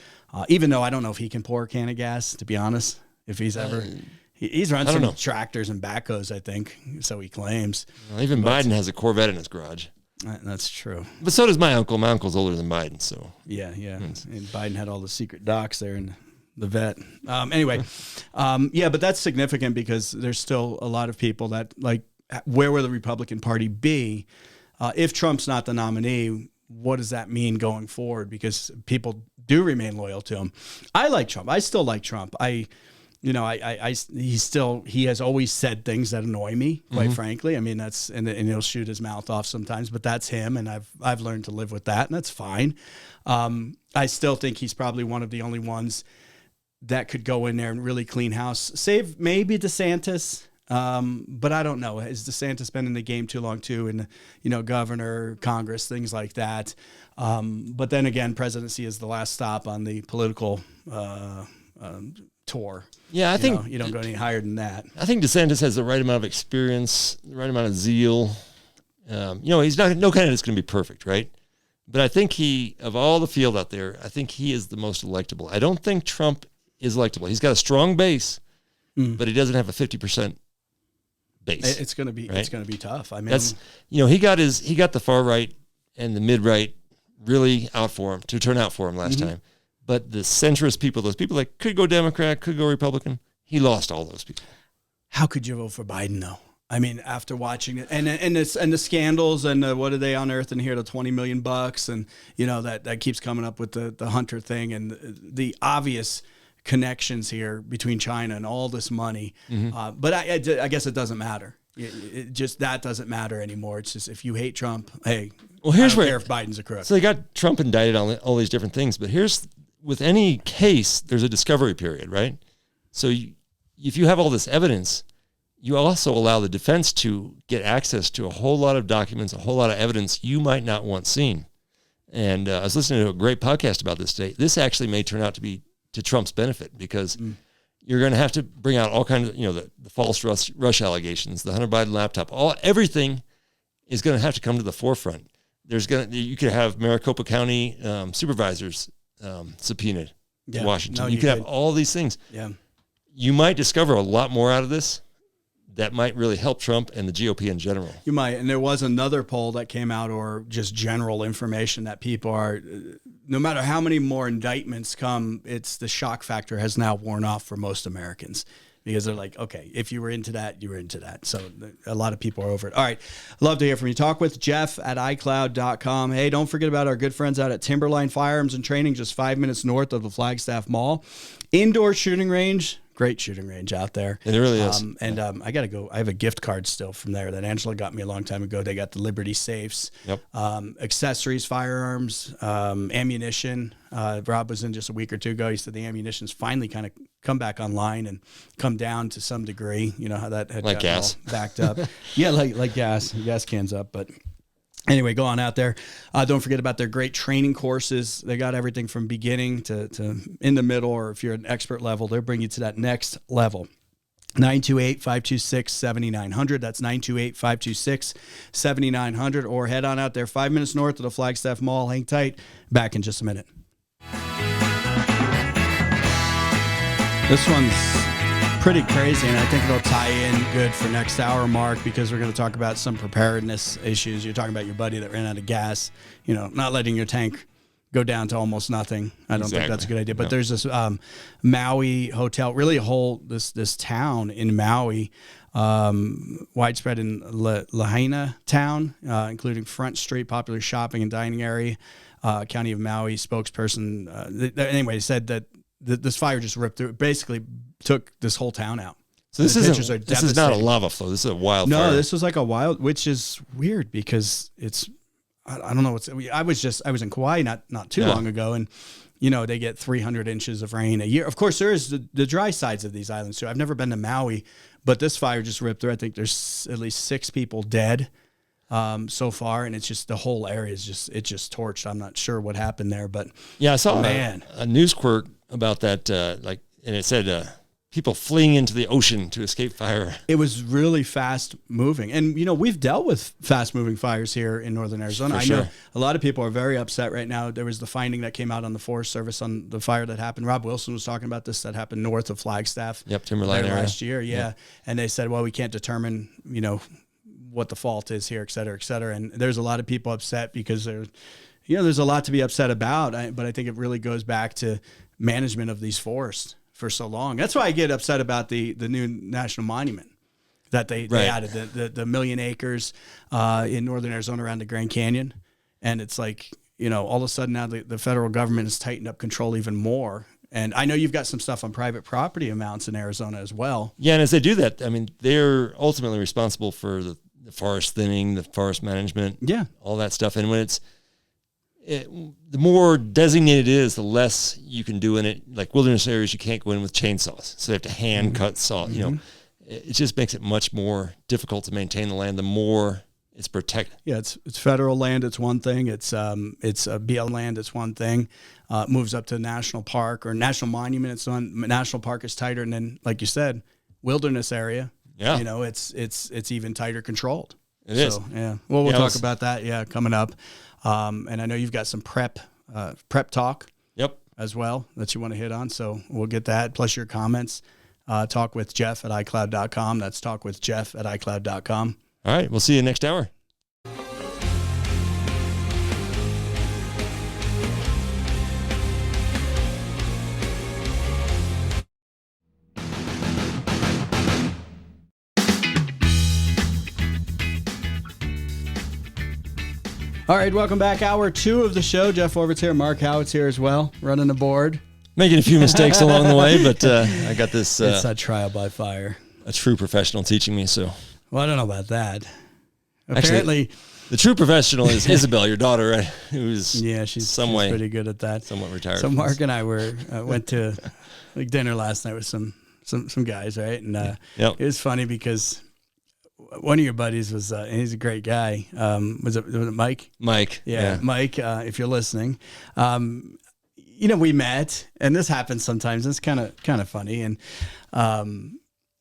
even though I don't know if he can pour a can of gas, to be honest, if he's ever... He's run some tractors and backhoes, I think, so he claims. Well, even Biden has a Corvette in his garage. That's true. But so does my uncle. My uncle's older than Biden, so... Yeah. And Biden had all the secret docks there in the vet. But that's significant because there's still a lot of people that, like, where will the Republican Party be if Trump's not the nominee? What does that mean going forward? Because people do remain loyal to him. I like Trump. I still like Trump. He has always said things that annoy me, quite frankly. I mean, and he'll shoot his mouth off sometimes, but that's him, and I've learned to live with that, and that's fine. I still think he's probably one of the only ones that could go in there and really clean house, save maybe DeSantis, but I don't know. Has DeSantis been in the game too long too, and governor, Congress, things like that. But then again, presidency is the last stop on the political tour. Yeah, I think you don't go any higher than that. I think DeSantis has the right amount of experience, the right amount of zeal. He's no candidate's going to be perfect, right? But I think of all the field out there, I think he is the most electable. I don't think Trump is electable. He's got a strong base, but he doesn't have a 50% base. It's going to be tough. I mean, that's he got the far right and the mid right really turn out for him last time. But the centrist people, those people that could go Democrat, could go Republican, he lost all those people. how could you vote for Biden though? I mean, after watching it and the scandals and what are they unearthing here, the $20 million and that keeps coming up with the Hunter thing and the obvious connections here between China and all this money. Mm-hmm. But I guess it doesn't matter. That doesn't matter anymore. It's just if you hate Trump, hey, well, here's I don't care if Biden's a crook. So they got Trump indicted on all these different things, but with any case, there's a discovery period, right? So if you have all this evidence, you also allow the defense to get access to a whole lot of documents, a whole lot of evidence you might not want seen. And I was listening to a great podcast about this today. This actually may turn out to be to Trump's benefit because you're going to have to bring out all kinds of, the false rush allegations, the Hunter Biden laptop, everything is going to have to come to the forefront. You could have Maricopa County supervisors subpoenaed to Washington. You could have all these things. Yeah. You might discover a lot more out of this that might really help Trump and the GOP in general. You might. And there was another poll that came out, or just general information, that people are, no matter how many more indictments come, it's the shock factor has now worn off for most Americans. Because they're like, okay, if you were into that, you were into that. So a lot of people are over it. All right. Love to hear from you. Talk with Jeff at iCloud.com. Hey, don't forget about our good friends out at Timberline Firearms and Training, just 5 minutes north of the Flagstaff Mall. Indoor shooting range. Great shooting range out there. It really is. I got to go. I have a gift card still from there that Angela got me a long time ago. They got the Liberty safes, accessories, firearms, ammunition. Rob was in just a week or two ago. He said the ammunition's finally kind of come back online and come down to some degree. You know how that had like gas backed up. Yeah, like gas cans up, but. Anyway, go on out there. Don't forget about their great training courses. They got everything from beginning to in the middle, or if you're an expert level, they'll bring you to that next level. 928-526-7900. That's 928-526-7900. Or head on out there 5 minutes north of the Flagstaff Mall. Hang tight. Back in just a minute. This one's pretty crazy, and I think it'll tie in good for next hour, Mark, because we're going to talk about some preparedness issues. You're talking about your buddy that ran out of gas, not letting your tank go down to almost nothing. I don't think that's a good idea. But there's this Maui hotel, really this town in Maui, widespread in Lahaina town, including Front Street, popular shopping and dining area. County of Maui spokesperson, anyway, said that this fire just ripped through. It basically took this whole town out. So this is not a lava flow. This is a wildfire. No, this was like a wild, which is weird because it's, I don't know. I was in Kauai not too long ago, and they get 300 inches of rain a year. Of course, there is the dry sides of these islands too. I've never been to Maui, but this fire just ripped through. I think there's at least 6 people dead so far, and it's just the whole area is just torched. I'm not sure what happened there, but I saw a news quirk about that, and it said people fleeing into the ocean to escape fire. It was really fast moving, and we've dealt with fast moving fires here in northern Arizona. I know a lot of people are very upset right now. There was the finding that came out on the Forest Service on the fire that happened. Rob Wilson was talking about this, that happened north of Flagstaff. Yep, Timberline area last year. Yeah, and they said, well, we can't determine what the fault is here, et cetera, et cetera. And there's a lot of people upset because there's a lot to be upset about. But I think it really goes back to management of these forests for so long. That's why I get upset about the new national monument that they added, the 1,000,000 acres in northern Arizona around the Grand Canyon. And it's like, all of a sudden now the federal government has tightened up control even more. And I know you've got some stuff on private property amounts in Arizona as well. Yeah, and as they do that, I mean, they're ultimately responsible for the forest thinning, the forest management, all that stuff. And when the more designated it is, the less you can do in it. Like wilderness areas, you can't go in with chainsaws, so they have to hand cut saw. It just makes it much more difficult to maintain the land. The more it's protected. Yeah, it's federal land. It's one thing. It's BL land. It's one thing. Moves up to national park or national monument. It's on national park is tighter, and then like you said, wilderness area. Yeah, it's even tighter controlled. It is. Yeah. Well, we'll talk about that. Yeah, coming up. And I know you've got some prep talk. Yep. As well that you want to hit on. So we'll get that. Plus your comments. Talk with Jeff at iCloud.com. That's talk with Jeff at iCloud.com. All right. We'll see you next hour. All right, welcome back. Hour 2 of the show. Jeff Orvit's here. Mark Haughwout's here as well, running the board. Making a few mistakes along the way, but I got this. It's a trial by fire. A true professional teaching me, so. Well, I don't know about that. Apparently, the true professional is Isabel, your daughter, right? She's pretty good at that. Somewhat retired. So Mark and I went to like dinner last night with some guys, right? And it was funny because one of your buddies was, and he's a great guy. Was it Mike? Mike. Yeah. Mike, if you're listening, we met, and this happens sometimes. It's kind of funny. And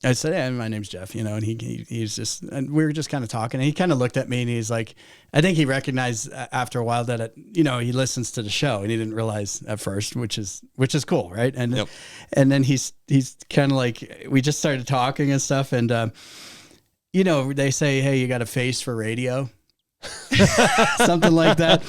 I said, "Hey, my name's Jeff," and he's just, and we were just kind of talking, and he kind of looked at me, and he's like, I think he recognized after a while that he listens to the show, and he didn't realize at first, which is cool, right? And and then he's kind of like, we just started talking and stuff, and they say, "Hey, you got a face for radio." Something like that.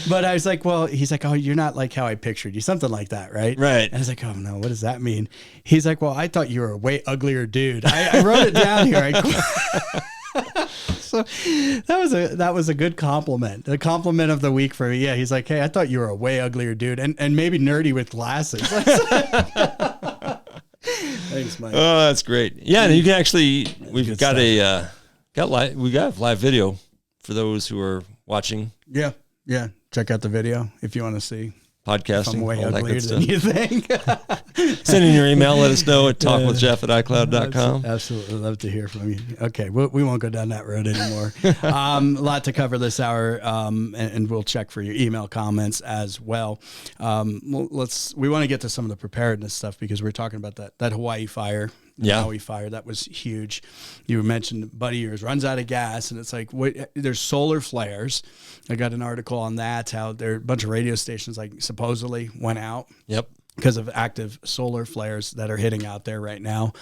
But I was like, well, he's like, "Oh, you're not like how I pictured you," something like that, right? And I was like, "Oh no, what does that mean?" He's like, "Well, I thought you were a way uglier dude." I wrote it down here. So that was a good compliment. The compliment of the week for me. Yeah, he's like, "Hey, I thought you were a way uglier dude, and maybe nerdy with glasses." Thanks, Mike. Oh, that's great. Yeah, and you can actually, we got live video for those who are watching. Yeah. Check out the video if you want to see. Podcasting. I'm way uglier than you think. Send in your email. Let us know at talkwithjeff@icloud.com. Absolutely. Love to hear from you. Okay. We won't go down that road anymore. A lot to cover this hour, and we'll check for your email comments as well. We want to get to some of the preparedness stuff because we're talking about that Hawaii fire. Maui fire, that was huge. You mentioned a buddy of yours runs out of gas, and it's like, there's solar flares. I got an article on that, how there are a bunch of radio stations like supposedly went out. Yep. Because of active solar flares that are hitting out there right now.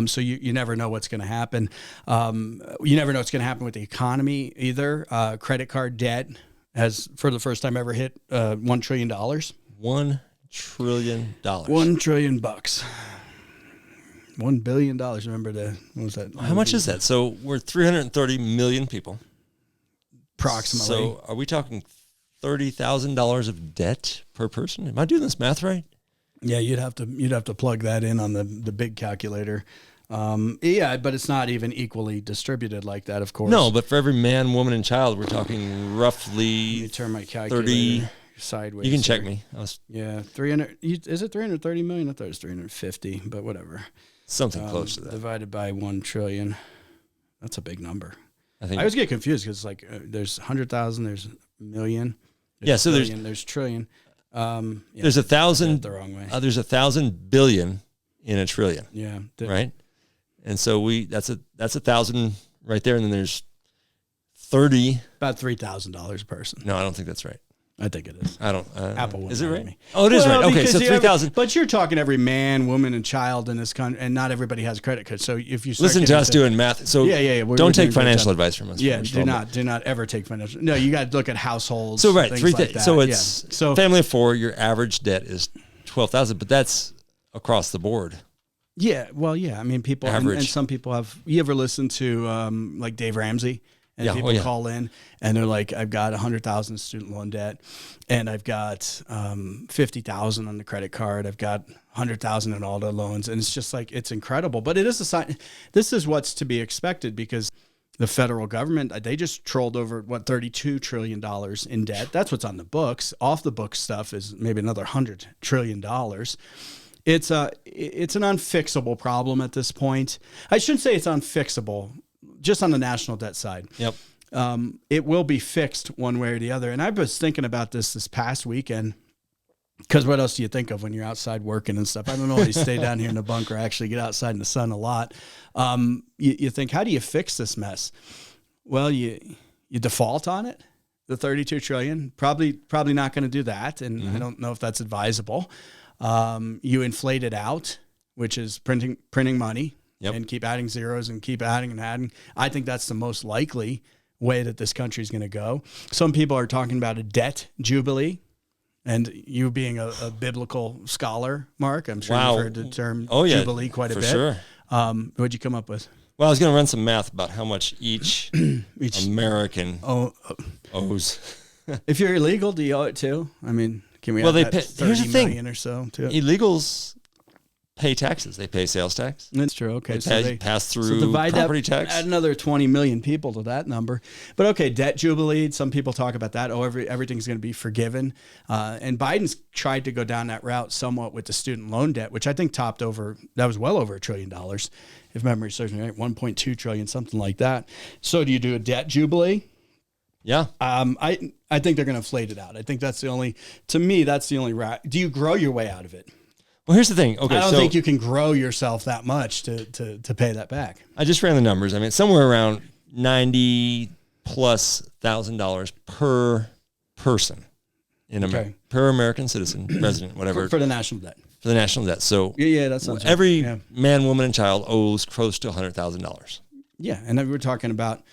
So you never know what's going to happen. You never know what's going to happen with the economy either. Credit card debt has, for the first time ever, hit $1 trillion. $1 trillion. $1 trillion bucks. $1 billion. Remember what was that? How much is that? So we're 330 million people. Approximately. So are we talking $30,000 of debt per person? Am I doing this math right? Yeah, you'd have to plug that in on the big calculator. Yeah, but it's not even equally distributed like that, of course. No, but for every man, woman, and child, we're talking roughly. You turn my calculator 30 sideways. You can check me. 300. Is it 330 million? I thought it was 350, but whatever. Something close to that. Divided by 1 trillion. That's a big number. I always get confused because like there's 100,000, there's million. There's there's trillion. There's 1,000. The wrong way. There's 1,000 billion in a trillion. Yeah. Right. And so that's 1,000 right there, and then there's 30. About $3,000 a person. No, I don't think that's right. I think it is. I don't. Apple is it right? Me. Oh, it is right. Okay, so 3,000. But you're talking every man, woman, and child in this country, and not everybody has a credit card. So if you listen to us doing math, so don't take financial advice from us. Yeah, do not ever take financial. No, you got to look at households. So right, like that. So it's family of 4. Your average debt is 12,000, but that's across the board. Yeah, well, yeah. I mean, people and some people have. You ever listen to like Dave Ramsey? And people call in and they're like, "I've got 100,000 student loan debt, and I've got 50,000 on the credit card. I've got 100,000 in auto loans," and it's just like, it's incredible. But it is a sign. This is what's to be expected because the federal government, they just trolled over $32 trillion in debt. That's what's on the books. Off the books stuff is maybe another $100 trillion. It's an unfixable problem at this point. I shouldn't say it's unfixable. Just on the national debt side. Yep. It will be fixed one way or the other. And I was thinking about this past weekend, because what else do you think of when you're outside working and stuff? I don't always stay down here in the bunker. I actually get outside in the sun a lot. You think, how do you fix this mess? Well, you default on it, the 32 trillion. Probably not going to do that. And I don't know if that's advisable. You inflate it out, which is printing money. Yep. And keep adding zeros and keep adding and adding. I think that's the most likely way that this country is going to go. Some people are talking about a debt jubilee. And you being a biblical scholar, Mark, I'm sure you've heard the term jubilee quite a bit. Sure. What'd you come up with? Well, I was going to run some math about how much each American owes. If you're illegal, do you owe it too? I mean, can we Well, have they that pay, here's the 30 thing. million or so too? Illegals pay taxes. They pay sales tax. That's true. Okay, They pass through divide property that, tax. add another 20 million people to that number. But okay, debt jubilee. Some people talk about that. Oh, everything's going to be forgiven. And Biden's tried to go down that route somewhat with the student loan debt, which I think topped over. That was well over $1 trillion, if memory serves me right. 1.2 trillion, something like that. So do you do a debt jubilee? Yeah. I think they're going to inflate it out. I think that's the only. To me, that's the only route. Do you grow your way out of it? Well, here's the thing. Okay, I don't think you can grow yourself that much to pay that back. I just ran the numbers. I mean, somewhere around $90,000+ per person in America, per American citizen, resident, whatever, For the national debt. for the national debt. So Yeah, that sounds right. every Yeah. man, woman, and child owes close to $100,000. Yeah, and then we're talking about,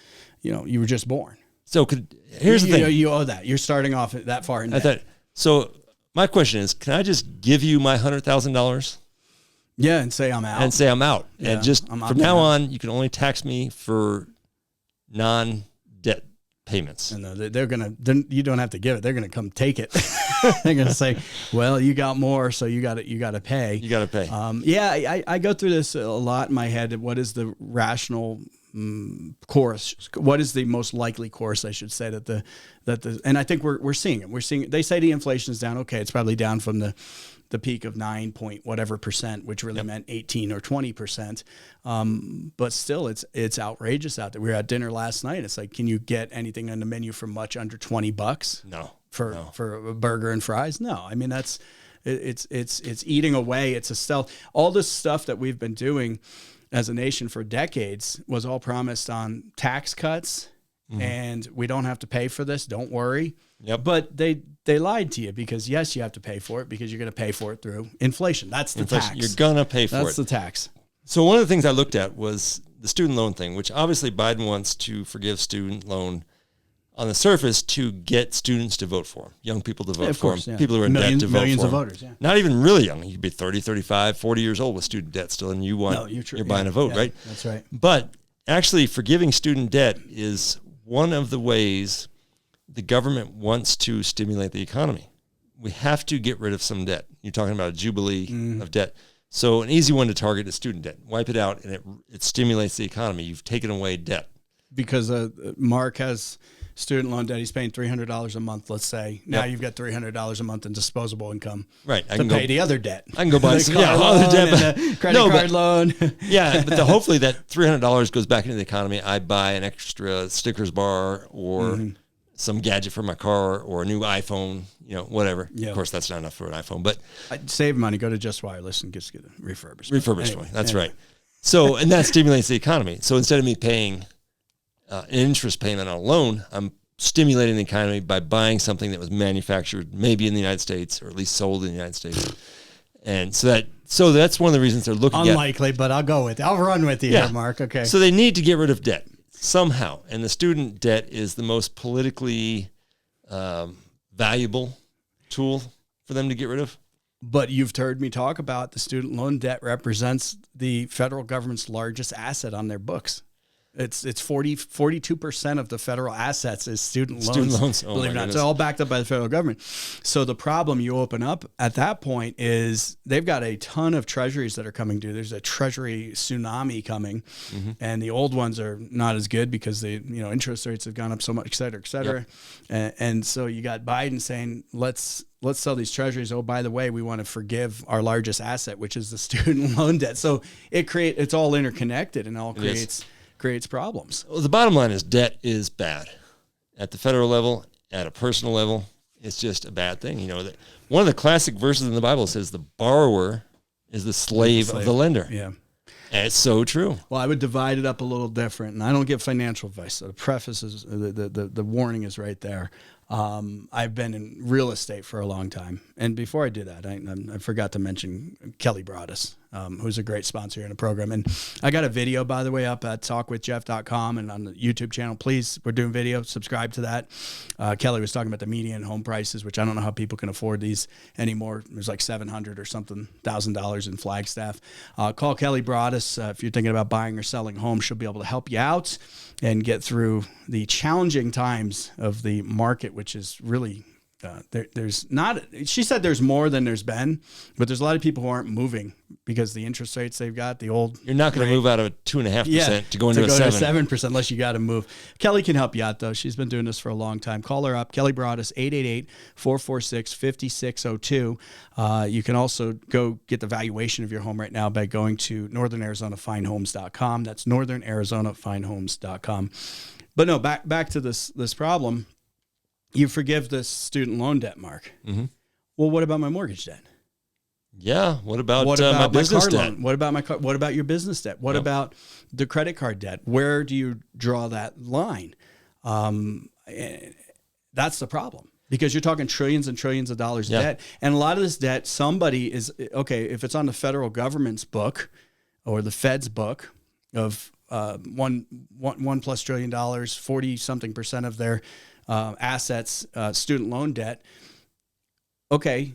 you were just born. So here's the thing. You owe that. You're starting off that far in I debt. thought, so my question is, can I just give you my $100,000 Yeah, and say I'm out. and say I'm out? Yeah, And just I'm from opting now out. on, you can only tax me for non-debt payments. And you don't have to give it. They're gonna come take it. They're gonna say, "Well, you got more, so you got to pay." You got to pay. I go through this a lot in my head. What is the rational course? What is the most likely course, I should say, and I think we're seeing it. We're seeing. They say the inflation is down. Okay, it's probably down from the peak of 9 point whatever percent, which really meant 18 or 20%. But still, it's outrageous out there. We were at dinner last night. It's like, can you get anything on the menu for much under $20? No. For a burger and fries? No. I mean, it's eating away. It's a stealth. All this stuff that we've been doing as a nation for decades was all promised on tax cuts, and we don't have to pay for this. Don't worry. Yep. But they lied to you, because yes, you have to pay for it, because you're going to pay for it through inflation. That's the tax. You're gonna pay for That's it. the tax. So one of the things I looked at was the student loan thing, which obviously Biden wants to forgive student loan on the surface to get students to vote for him, young people to vote for him, yeah. people who are in debt to vote for him. Millions of voters, yeah. Not even really young. You could be 30, 35, 40 years old with student debt still, and you're buying a vote, right? That's right. But actually forgiving student debt is one of the ways the government wants to stimulate the economy. We have to get rid of some debt. You're talking about a jubilee of debt. So an easy one to target is student debt. Wipe it out, and it stimulates the economy. You've taken away debt. Because Mark has student loan debt. He's paying $300 a month, let's say. Now you've got $300 a month in disposable income, right? To pay the other debt. I can go buy some other debt, and a credit card loan. Yeah, but hopefully that $300 goes back into the economy. I buy an extra Snickers bar or some gadget for my car or a new iPhone, whatever. Yeah. Of course, that's not enough for an iPhone, but I'd save money. Go to Just Wireless and get a refurbished. One. That's right. So, and that stimulates the economy. So instead of me paying an interest payment on a loan, I'm stimulating the economy by buying something that was manufactured maybe in the United States, or at least sold in the United States. And so that's one of the reasons they're looking Unlikely, but I'll go with it. I'll run with you here, Mark. Okay. So they need to get rid of debt somehow. And the student debt is the most politically valuable tool for them to get rid of. But you've heard me talk about the student loan debt represents the federal government's largest asset on their books. It's 42% of the federal assets is student loans. Oh, believe it or not. It's all backed up by the federal government. So the problem you open up at that point is they've got a ton of treasuries that are coming due. There's a treasury tsunami coming, and the old ones are not as good because the interest rates have gone up so much, et cetera, et cetera. Yep. And so you got Biden saying, let's sell these treasuries. Oh, by the way, we want to forgive our largest asset, which is the student loan debt. So it's all interconnected and all creates problems. Well, the bottom line is debt is bad at the federal level, at a personal level. It's just a bad thing. That one of the classic verses in the Bible says the borrower is the slave of the lender. Yeah. And it's so true. Well, I would divide it up a little different, and I don't give financial advice. So the preface is the warning is right there. I've been in real estate for a long time, and before I did that, I forgot to mention Kelly Broaddus. who's a great sponsor in the program. And I got a video, by the way, up at talkwithjeff.com and on the YouTube channel. Please, we're doing video. Subscribe to that. Kelly was talking about the median home prices, which I don't know how people can afford these anymore. There's like $700 or something, $1,000 in Flagstaff. Call Kelly Broadus if you're thinking about buying or selling a home. She'll be able to help you out and get through the challenging times of the market, which is really there's not. She said there's more than there's been, but there's a lot of people who aren't moving because the interest rates they've got, the old. You're not going to move out of a 2.5% to go into a 7% unless you got to move. Kelly can help you out though. She's been doing this for a long time. Call her up, Kelly Broadus, 888-446-5602. You can also go get the valuation of your home right now by going to northernarizonafinehomes.com. That's northernarizonafinehomes.com. But no, back to this problem. You forgive the student loan debt, Mark. Mm-hmm. Well, what about my mortgage debt? Yeah. What about my business car debt? Loan? What about my car? What about your business debt? What about the credit card debt? Where do you draw that line? That's the problem because you're talking trillions and trillions of dollars debt. And a lot of this debt, somebody is, okay, if it's on the federal government's book or the Fed's book of $1+ trillion, 40-something% of their assets, student loan debt. Okay,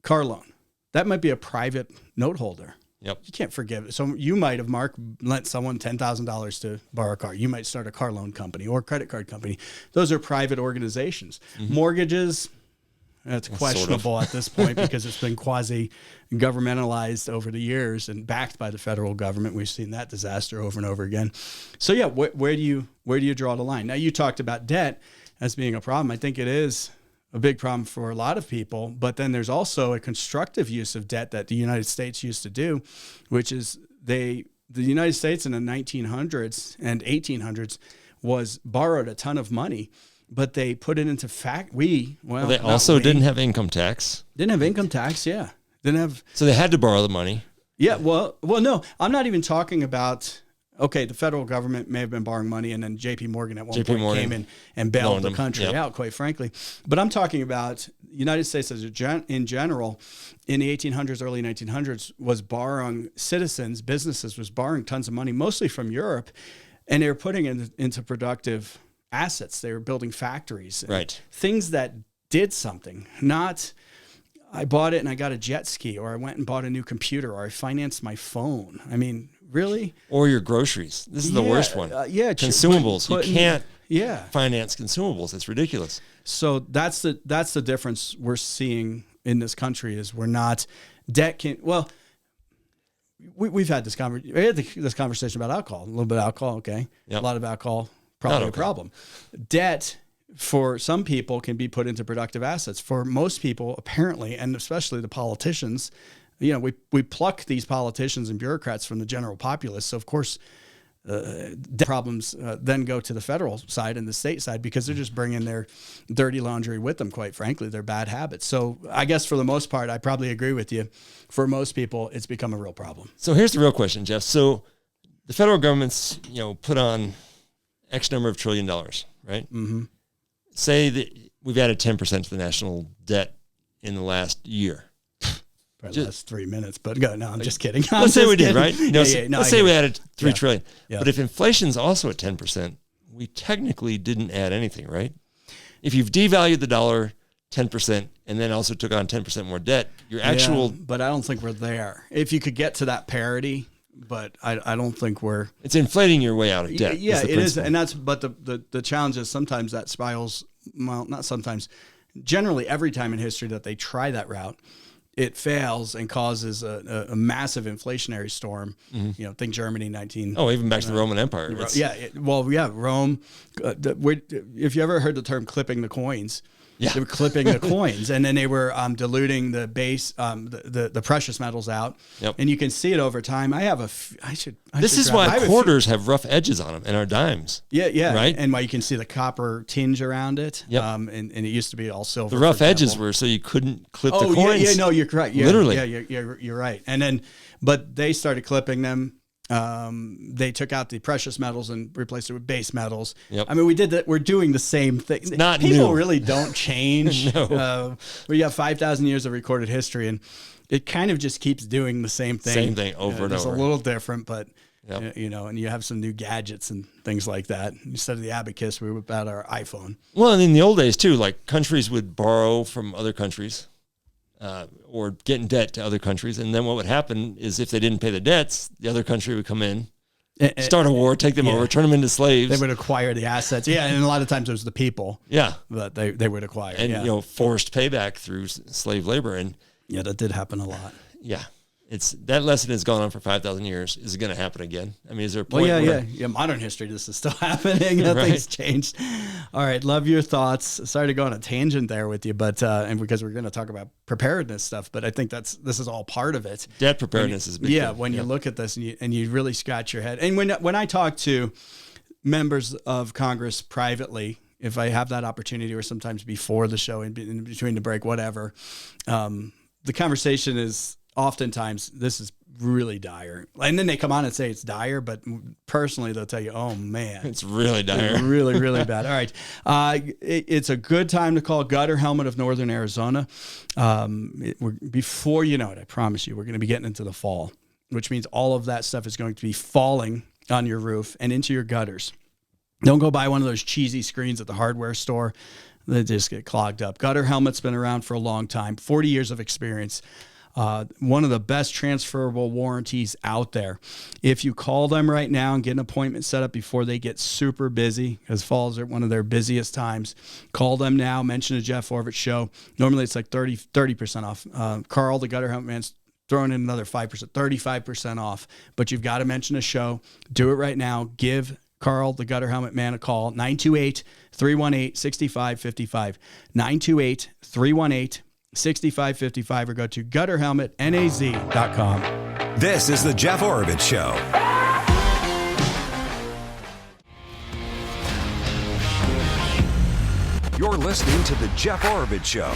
car loan. That might be a private note holder. Yep. You can't forgive it. So you might have, Mark, lent someone $10,000 to borrow a car. You might start a car loan company or a credit card company. Those are private organizations. Mm-hmm. Mortgages, that's questionable at this point because it's been quasi-governmentalized over the years and backed by the federal government. We've seen that disaster over and over again. So yeah, where do you draw the line? Now you talked about debt as being a problem. I think it is a big problem for a lot of people, but then there's also a constructive use of debt that the United States used to do, which is the United States in the 1900s and 1800s borrowed a ton of money, but they put it into they also didn't have income tax. Didn't have income tax, yeah. So they had to borrow the money. Yeah, well, no, I'm not even talking about. Okay, the federal government may have been borrowing money, and then J.P. Morgan at one point came in and bailed the country out, quite frankly. But I'm talking about the United States in general, in the 1800s, early 1900s, was borrowing businesses was borrowing tons of money, mostly from Europe, and they were putting it into productive assets. They were building factories, things that did something, not I bought it and I got a jet ski, or I went and bought a new computer, or I financed my phone. I mean, really? Or your groceries. This is the worst one. Consumables. You can't finance consumables. It's ridiculous. So that's the difference we're seeing in this country is we're not debt can well. We've had this conversation about alcohol. A little bit of alcohol, okay. Yep. A lot of alcohol, probably a problem. Debt for some people can be put into productive assets. For most people, apparently, and especially the politicians, we pluck these politicians and bureaucrats from the general populace. So of course, debt problems then go to the federal side and the state side because they're just bringing their dirty laundry with them. Quite frankly, their bad habits. So I guess for the most part, I probably agree with you. For most people, it's become a real problem. So here's the real question, Jeff. So the federal government's put on X number of $1 trillion, right? Mm-hmm. Say that we've added 10% to the national debt in the last year. Probably last 3 minutes, but no, I'm just kidding. Let's say we did, right? Let's say we added $3 trillion. Yeah. But if inflation's also at 10%, we technically didn't add anything, right? If you've devalued the dollar 10% and then also took on 10% more debt, your actual... but I don't think we're there. If you could get to that parity, but I don't think we're... It's inflating your way out of debt. Yeah, it is. And but the challenge is sometimes that spirals, well, not sometimes, generally every time in history that they try that route, it fails and causes a massive inflationary storm. Mm-hmm. Think Germany 19... Oh, even back to the Roman Empire. Rome. If you ever heard the term clipping the coins... Yeah. They were clipping the coins, and then they were diluting the base, the precious metals out. Yep. And you can see it over time. This is why quarters have rough edges on them and our dimes. Yeah. Right? And why you can see the copper tinge around it. Yep. And it used to be all silver. The rough edges were so you couldn't clip the coins. Yeah, no, you're correct. Yeah, literally. Yeah, you're right. And then, but they started clipping them. They took out the precious metals and replaced it with base metals. Yep. I mean, we did that. We're doing the same thing. It's not People new. really don't change. No. We got 5,000 years of recorded history, and it kind of just keeps doing the same thing. Same thing over and It's over. a little different, but Yep. and you have some new gadgets and things like that. Instead of the abacus, we whip out our iPhone. Well, and in the old days too, like countries would borrow from other countries or get in debt to other countries. And then what would happen is if they didn't pay the debts, the other country would come in, start a war, take them over, turn them into slaves. They would acquire the assets. Yeah, and a lot of times it was the people Yeah. that they would acquire. And, forced payback through slave labor. And yeah, that did happen a lot. yeah, that lesson has gone on for 5,000 years. Is it going to happen again? I mean, is there a point Well, where... yeah. Modern history, this is still happening. Nothing's changed. All right, love your thoughts. Sorry to go on a tangent there with you, but and because we're going to talk about preparedness stuff, but I think this is all part of it. Debt preparedness is a big thing. When you look at this and you really scratch your head. And when I talk to members of Congress privately, if I have that opportunity, or sometimes before the show, in between the break, whatever, the conversation is oftentimes, this is really dire. And then they come on and say it's dire, but personally they'll tell you, oh man, It's really dire. it's really, really bad. All right. It's a good time to call Gutter Helmet of Northern Arizona. Before you know it, I promise you, we're going to be getting into the fall, which means all of that stuff is going to be falling on your roof and into your gutters. Don't go buy one of those cheesy screens at the hardware store. They just get clogged up. Gutter Helmet's been around for a long time, 40 years of experience. One of the best transferable warranties out there. If you call them right now and get an appointment set up before they get super busy, because falls are one of their busiest times, call them now, mention the Jeff Orvich Show. Normally it's like 30% off. Carl, the Gutter Helmet Man's throwing in another 5%, 35% off. But you've got to mention a show. Do it right now. Give Carl, the Gutter Helmet Man, a call. 928-318-6555. 928-318-6555, or go to gutterhelmetnaz.com. This is the Jeff Orvich Show. You're listening to the Jeff Orvich Show.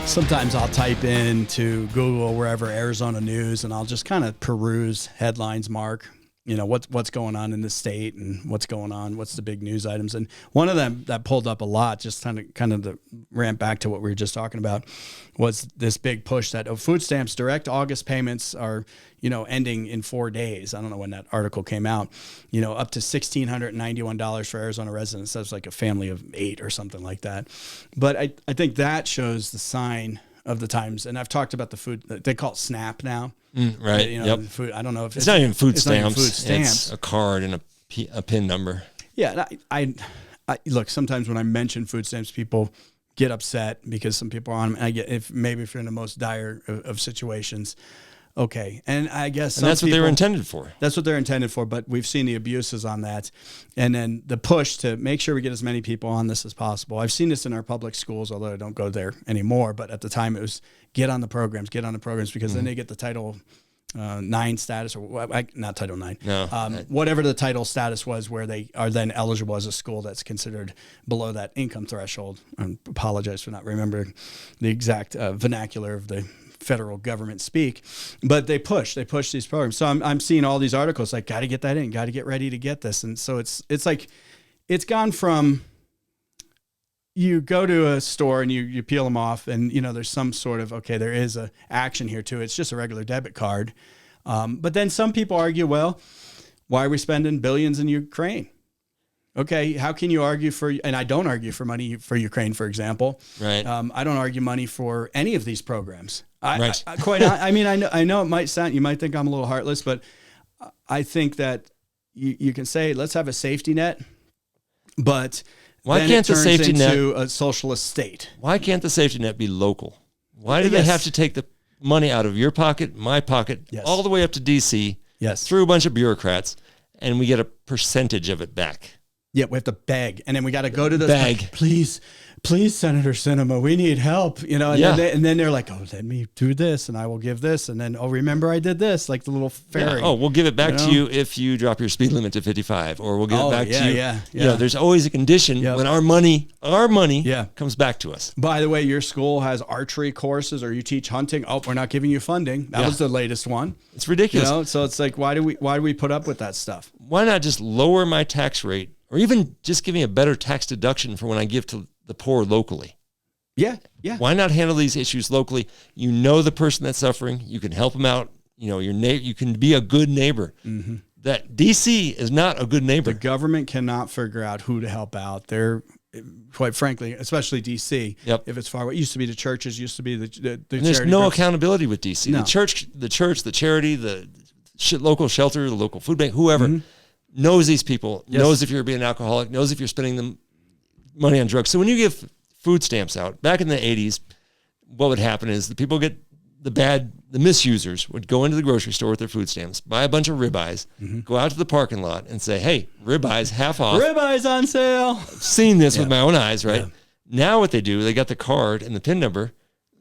Sometimes I'll type into Google, wherever, Arizona news, and I'll just kind of peruse headlines, Mark. What's going on in the state and what's going on, what's the big news items. And one of them that pulled up a lot, just kind of the ramp back to what we were just talking about, was this big push that food stamps direct August payments are, ending in 4 days. I don't know when that article came out, up to $1,691 for Arizona residents. That's like a family of 8 or something like that. But I think that shows the sign of the times. And I've talked about the food, they call it SNAP now. Right. Yep. Food, I don't know if it's not even food stamps. Not even food stamps. It's a card and a PIN number. Yeah. And I look, sometimes when I mention food stamps, people get upset because some people are on them. And I get, if you're in the most dire of situations, okay. And I guess that's what they were intended for. That's what they're intended for. But we've seen the abuses on that. And then the push to make sure we get as many people on this as possible. I've seen this in our public schools, although I don't go there anymore. But at the time it was get on the programs, because then they get the Title 9 status, or not Title 9. No. Whatever the title status was, where they are then eligible as a school that's considered below that income threshold. I apologize for not remembering the exact vernacular of the federal government speak, but they push these programs. So I'm seeing all these articles like, got to get that in, got to get ready to get this. And so it's like, it's gone from, you go to a store and you peel them off and, there's some sort of, there is a action here too. It's just a regular debit card. But then some people argue, well, why are we spending billions in Ukraine? Okay, how can you argue for, and I don't argue for money for Ukraine, for example. Right. I don't argue money for any of these programs. Right. I know it might sound, you might think I'm a little heartless, but I think that you can say, let's have a safety net, but why then can't it the turns safety net into a socialist state? Why can't the safety net be local? Why do they Yes. have to take the money out of your pocket, my pocket, Yes. all the way up to DC, Yes. through a bunch of bureaucrats, and we get a percentage of it back? Yeah, we have to beg, and then we got to go to those. Beg. Please, please, Senator Sinema, we need help, you know, and then they're like, oh, let me do this and I will give this. And then, oh, remember I did this, like the little fairy. Yeah. Oh, we'll give it back to you if you drop your speed limit to 55, or we'll give it back to you. You know, there's always a condition when our money comes back to us. By the way, your school has archery courses or you teach hunting. Oh, we're not giving you funding. That was the latest one. It's ridiculous. You know, so it's like, why do we put up with that stuff? Why not just lower my tax rate, or even just give me a better tax deduction for when I give to the poor locally? Yeah. Why not handle these issues locally? You know the person that's suffering. You can help them out. You know, you can be a good neighbor. Mm-hmm. That DC is not a good neighbor. The government cannot figure out who to help out. They're, quite frankly, especially DC. Yep. If it's far away, it used to be the churches, used to be the and there's no groups. Accountability with DC. No. The church, the charity, the local shelter, the local food bank, whoever knows these people, knows if you're being an alcoholic, knows if you're spending them money on drugs. So when you give food stamps out, back in the 80s, what would happen is the people get the misusers would go into the grocery store with their food stamps, buy a bunch of ribeyes, go out to the parking lot and say, hey, ribeyes half off. Ribeyes on sale. I've seen this with my own eyes, right? Yeah. Now what they do, they got the card and the PIN number.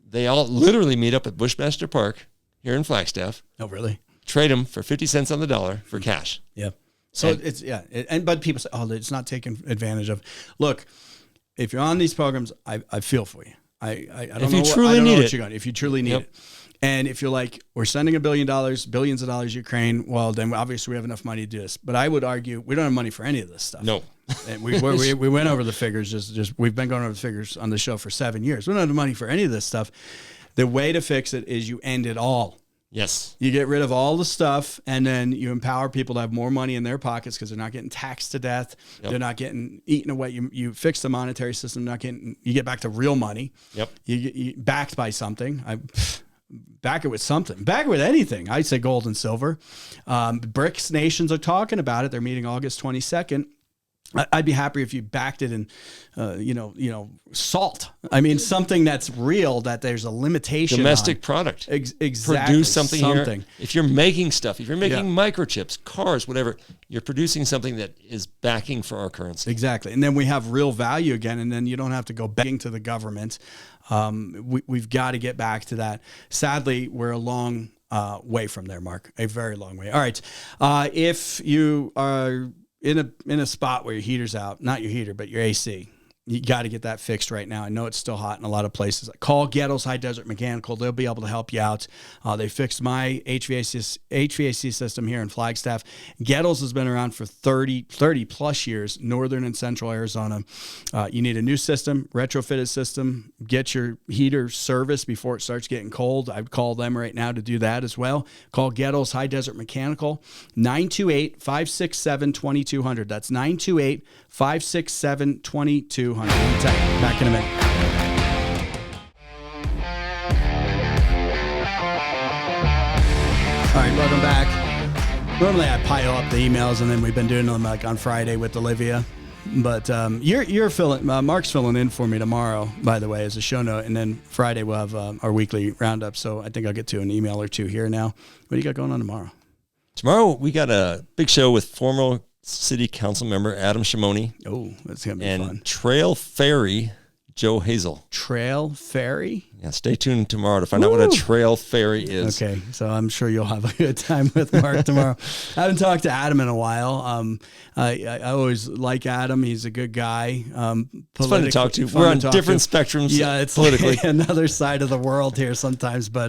They all literally meet up at Bushmaster Park here in Flagstaff. Oh, really? Trade them for 50 cents on the dollar for cash. Yeah. So but people say, oh, it's not taken advantage of. Look, if you're on these programs, I feel for you. I don't if know you truly need it. If you truly need it. And if you're like, we're sending $1 billion, billions of dollars to Ukraine, well, then obviously we have enough money to do this. But I would argue we don't have money for any of this stuff. No. And we went over the figures. Just we've been going over the figures on the show for 7 years. We don't have money for any of this stuff. The way to fix it is you end it all. Yes. You get rid of all the stuff, and then you empower people to have more money in their pockets because they're not getting taxed to death. Yep. They're not getting eaten away. You fix the monetary system. You get back to real money. Yep. You backed by something. Back it with something. Back it with anything. I'd say gold and silver. BRICS nations are talking about it. They're meeting August 22nd. I'd be happy if you backed it in, salt. I mean, something that's real, that there's a limitation Domestic product. Exactly. Produce something here. If you're making stuff, if you're making microchips, cars, whatever, you're producing something that is backing for our currency. Exactly. And then we have real value again, and then you don't have to go begging to the government. We've got to get back to that. Sadly, we're a long way from there, Mark, a very long way. All right. If you are in a spot where your heater's out, not your heater, but your AC, you got to get that fixed right now. I know it's still hot in a lot of places. Call Gettles High Desert Mechanical. They'll be able to help you out. They fixed my HVAC system here in Flagstaff. Gettles has been around for 30 plus years, northern and central Arizona. You need a new system, retrofitted system. Get your heater serviced before it starts getting cold. I'd call them right now to do that as well. Call Gettles High Desert Mechanical, 928-567-2200. That's 928-567-2200. Back in a minute. All right, welcome back. Normally I pile up the emails, and then we've been doing them like on Friday with Olivia. But you're filling. Mark's filling in for me tomorrow, by the way, as a show note, and then Friday we'll have our weekly roundup. So I think I'll get to an email or two here now. What do you got going on tomorrow? Tomorrow we got a big show with former City Council member Adam Shimoni. Oh, that's gonna be and fun. Trail Fairy Joe Hazel. Trail Fairy? Yeah, stay tuned tomorrow to find out what a Trail Fairy is. Okay, so I'm sure you'll have a good time with Mark tomorrow. I haven't talked to Adam in a while. I always like Adam. He's a good guy. It's fun to talk to. We're on different spectrums. Yeah, it's politically like another side of the world here sometimes. But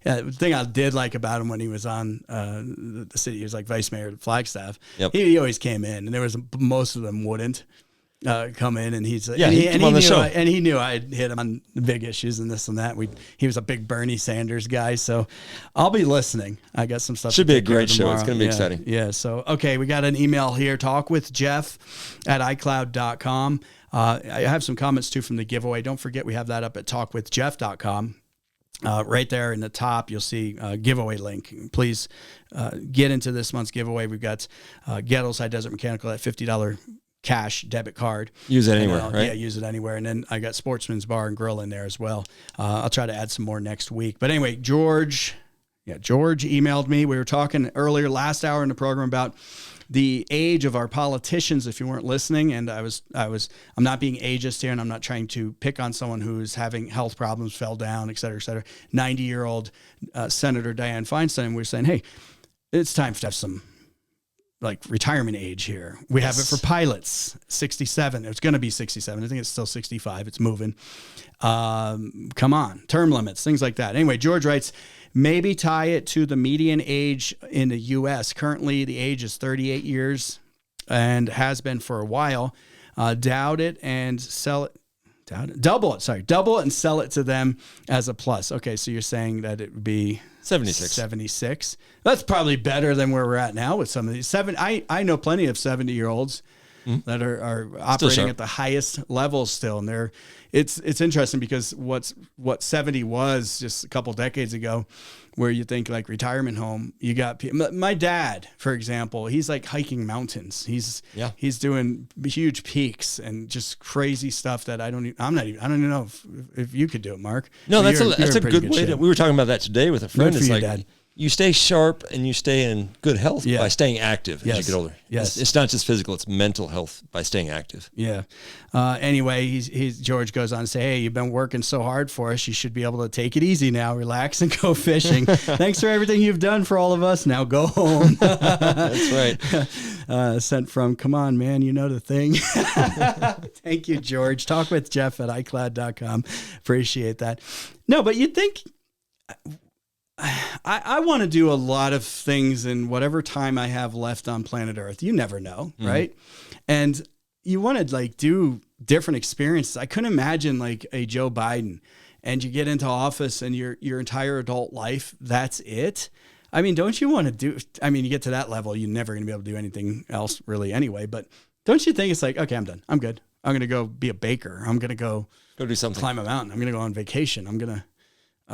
the thing I did like about him when he was on the city, he was like vice mayor of Flagstaff. Yep. He always came in, and there was most of them wouldn't. Come in, and he's he on the show, and he knew I'd hit him on the big issues and this and that. He was a big Bernie Sanders guy, so I'll be listening. I got some stuff. Should be a great show. It's going to be exciting. Yeah. So okay, we got an email here. talkwithjeff@icloud.com. I have some comments too from the giveaway. Don't forget we have that up at talkwithjeff.com. Right there in the top, you'll see a giveaway link. Please get into this month's giveaway. We've got Gettles High Desert Mechanical at $50 cash debit card. Use it anywhere, right? Yeah, use it anywhere. And then I got Sportsman's Bar and Grill in there as well. I'll try to add some more next week. But anyway, George emailed me. We were talking earlier last hour in the program about the age of our politicians, if you weren't listening, and I'm not being ageist here, and I'm not trying to pick on someone who's having health problems, fell down, et cetera, et cetera. 90-year-old Senator Dianne Feinstein, we're saying, hey, it's time to have some like retirement age here. We have it for pilots, 67. It's going to be 67. I think it's still 65. It's moving. Come on, term limits, things like that. Anyway, George writes, maybe tie it to the median age in the U.S. Currently, the age is 38 years and has been for a while. Double it and sell it and sell it to them as a plus. Okay, so you're saying that it would be 76. That's probably better than where we're at now with some of these. I know plenty of 70-year-olds that are operating at the highest levels still, and it's interesting because what 70 was just a couple decades ago, where you think like retirement home, you got my dad, for example, he's like hiking mountains. He's doing huge peaks and just crazy stuff that I don't even know if you could do it, Mark. No, that's a good way we were talking about that today with a friend. It's like, Dad. You stay sharp and you stay in good health by staying active as you get older. Yes. It's not just physical, it's mental health by staying active. Yeah. Anyway, George goes on to say, hey, you've been working so hard for us. You should be able to take it easy now, relax and go fishing. Thanks for everything you've done for all of us. Now go home. That's right. Sent from, come on, man, you know the thing. Thank you, George. Talk with Jeff at iCloud.com. Appreciate that. No, but you'd think... I want to do a lot of things in whatever time I have left on planet Earth. You never know, right? And you want to like do different experiences. I couldn't imagine like a Joe Biden and you get into office and your entire adult life, that's it. I mean, don't you want to you get to that level, you're never going to be able to do anything else really anyway. But don't you think it's like, okay, I'm done. I'm good. I'm going to go be a baker. I'm going to go do something. Climb a mountain. I'm going to go on vacation. I'm going to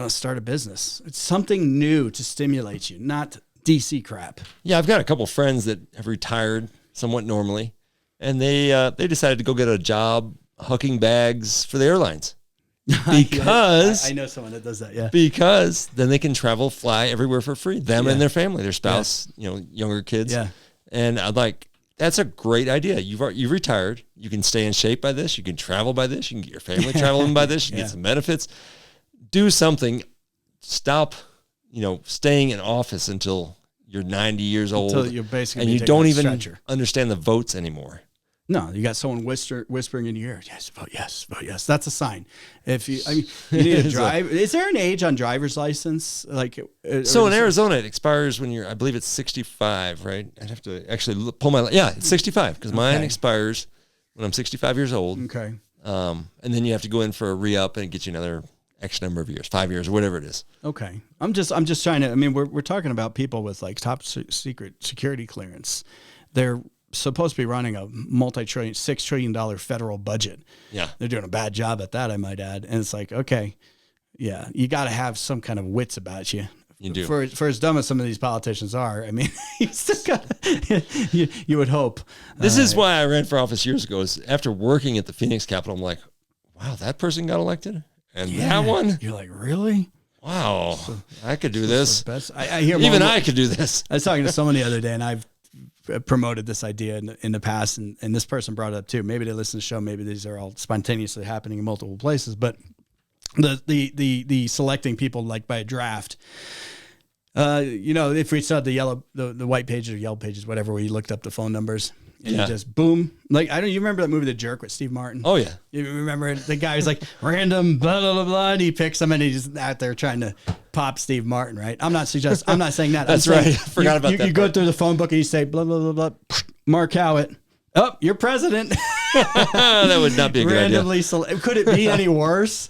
start a business. It's something new to stimulate you, not DC crap. Yeah, I've got a couple friends that have retired somewhat normally, and they decided to go get a job hooking bags for the airlines because I know someone that does that. Yeah, because then they can travel, fly everywhere for free. Them and their family, their spouse, younger kids. Yeah, and I'm like, that's a great idea. You've retired. You can stay in shape by this. You can travel by this. You can get your family traveling by this. You can get some benefits. Do something. Stop, staying in office until you're 90 years old. Until you're basically and you don't even understand the votes anymore. No, you got someone whispering in your ear. Yes, vote yes, vote yes. That's a sign. If you need to drive. Is there an age on driver's license? So in Arizona, it expires when I believe it's 65, right? I'd have to actually pull it's 65 because mine expires when I'm 65 years old. Okay. And then you have to go in for a re-up and get you another X number of years, 5 years or whatever it is. Okay. I'm just trying to, we're talking about people with like top secret security clearance. They're supposed to be running a $6 trillion federal budget. Yeah. They're doing a bad job at that, I might add. And it's like, okay, yeah, you got to have some kind of wits about you. You do. For as dumb as some of these politicians are, you still got you would hope. This is why I ran for office years ago. Is after working at the Phoenix Capitol, I'm like, wow, that person got elected? And that one? You're like, really? Wow, I could do this. I hear I could do this. I was talking to someone the other day, and I've promoted this idea in the past, and this person brought it up too. Maybe they listen to the show. Maybe these are all spontaneously happening in multiple places. But the selecting people like by a draft. If we saw the white pages or yellow pages, whatever, where you looked up the phone numbers. And you just boom. Like, you remember that movie, The Jerk, with Steve Martin? Oh, yeah. You remember the guy who's like, random, blah, blah, blah, blah, and he picks them, and he's just out there trying to pop Steve Martin, right? I'm not saying that. That's right. I forgot about that. You go through the phone book and you say, blah, blah, blah, blah, Mark Haughwout. Oh, you're president. That would not be a good randomly idea. Could it be any worse?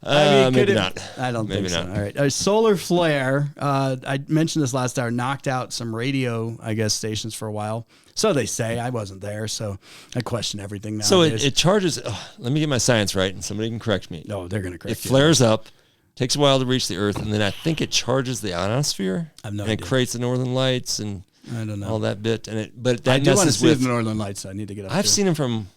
Maybe not. I don't think so. Not. All right. A solar flare, I mentioned this last hour, knocked out some radio, stations for a while. So they say. I wasn't there, so I question everything now. So it charges, let me get my science right, and somebody can correct me. No, they're going to correct you. It flares up, takes a while to reach the Earth, and then I think it charges the ionosphere. I have no idea. And it creates the northern lights and I don't know all that bit. But I that do want to messes see with the northern lights. I need to get up I've seen them from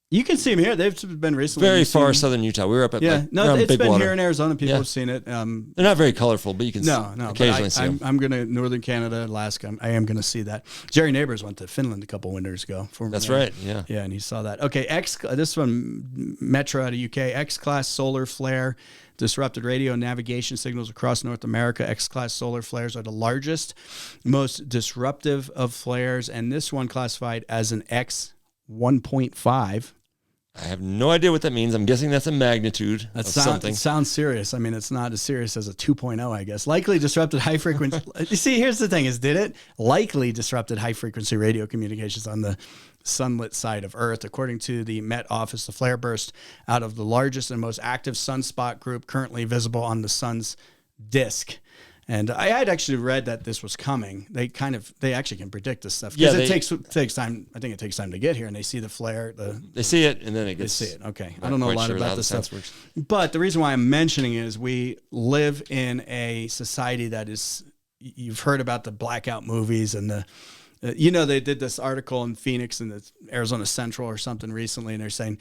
You can see them here. They've been recently. Very far southern Utah. We were up at it's Big been Water. here in Arizona. People have seen it. They're not very colorful, but you can occasionally see them. I'm going to Northern Canada, Alaska. I am going to see that. Jerry Neighbors went to Finland a couple winters ago. That's right. Yeah. Yeah, and he saw that. Okay, this one, Metro out of UK, X-class solar flare. Disrupted radio and navigation signals across North America. X-class solar flares are the largest, most disruptive of flares, and this one classified as an X 1.5. I have no idea what that means. I'm guessing that's a magnitude of something. It sounds serious. I mean, it's not as serious as a 2.0, I guess. Likely disrupted high frequency. You see, here's the thing: did it likely disrupted high frequency radio communications on the sunlit side of Earth? According to the Met Office, the flare burst out of the largest and most active sunspot group currently visible on the sun's disk. And I had actually read that this was coming. They actually can predict this stuff because it takes time. I think it takes time to get here, and they see the flare. They see it, and then they see it. Okay, I don't know a lot about this stuff, but the reason why I'm mentioning it is we live in a society that is. You've heard about the blackout movies and the. They did this article in Phoenix and the Arizona Central or something recently, and they're saying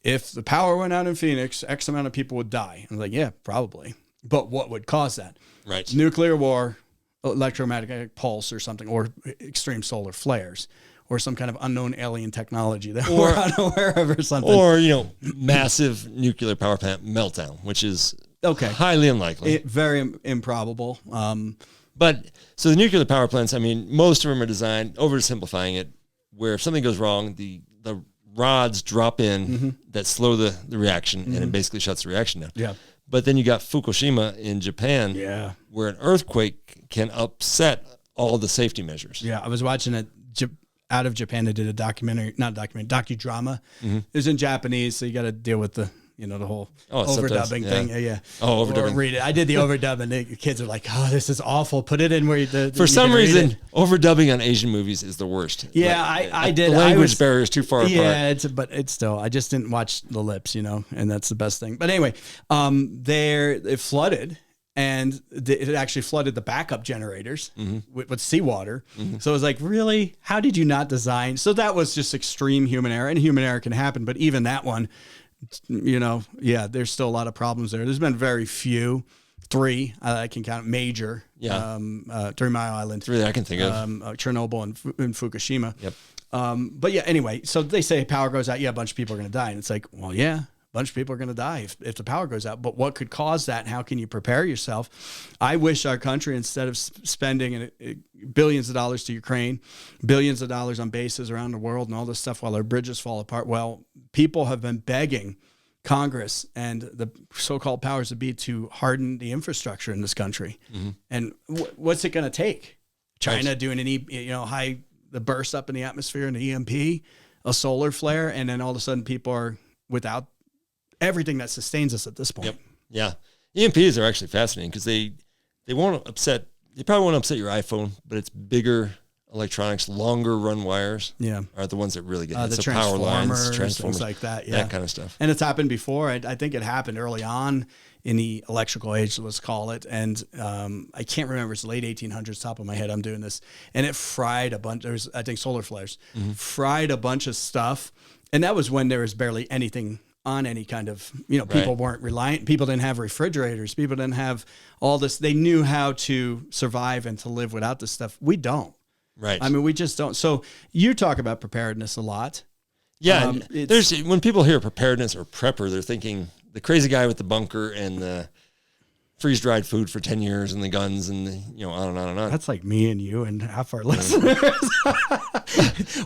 if the power went out in Phoenix, X amount of people would die. I'm like, yeah, probably. But what would cause that? Right. Nuclear war, electromagnetic pulse or something, or extreme solar flares, or some kind of unknown alien technology that we're unaware of or something. Or, massive nuclear power plant meltdown, which is highly unlikely. Very improbable. But so the nuclear power plants, I mean, most of them are designed, oversimplifying it, where if something goes wrong, the rods drop in that slow the reaction, and it basically shuts the reaction down. Yeah. But then you got Fukushima in Japan, where an earthquake can upset all the safety measures. Yeah, I was watching it out of Japan. They did a docudrama. It was in Japanese, so you got to deal with the whole overdubbing thing. Yeah. Oh, overdubbing. Read it. I did the overdub, and the kids are like, "Oh, this is awful. Put it in where For some reason, overdubbing on Asian movies is the worst. Yeah, I did. The language barrier is too far apart. Yeah, but it's still. I just didn't watch the lips, and that's the best thing. But anyway, it flooded. And it actually flooded the backup generators with seawater. So it was like, really? How did you not design? So that was just extreme human error. And human error can happen. But even that one, there's still a lot of problems there. There's been very few. 3, I can count major. 3 Mile Island. 3 that I can think of. Chernobyl and Fukushima. Yep. But yeah, anyway, so they say power goes out. Yeah, a bunch of people are going to die. And it's like, well, yeah. A bunch of people are going to die if the power goes out. But what could cause that? And how can you prepare yourself? I wish our country, instead of spending billions of dollars to Ukraine, billions of dollars on bases around the world and all this stuff while our bridges fall apart, well, people have been begging Congress and the so-called powers that be to harden the infrastructure in this country. And what's it going to take? China doing the burst up in the atmosphere, an EMP, a solar flare, and then all of a sudden people are without everything that sustains us at this point. Yep. Yeah. EMPs are actually fascinating because they probably won't upset your iPhone, but it's bigger electronics, longer run wires are the ones that really get hit. The so power lines, transformers, things like that. That kind of stuff. And it's happened before. I think it happened early on in the electrical age, let's call it. And I can't remember, it's late 1800s, top of my head, I'm doing this. And it fried a bunch, I think solar flares, fried a bunch of stuff. And that was when there was barely anything on any kind of, people weren't reliant. People didn't have refrigerators. People didn't have all this. They knew how to survive and to live without this stuff. We don't. Right. I mean, we just don't. So you talk about preparedness a lot. Yeah. When people hear preparedness or prepper, they're thinking the crazy guy with the bunker and the freeze-dried food for 10 years and the guns and on and on and on. That's like me and you and half our listeners.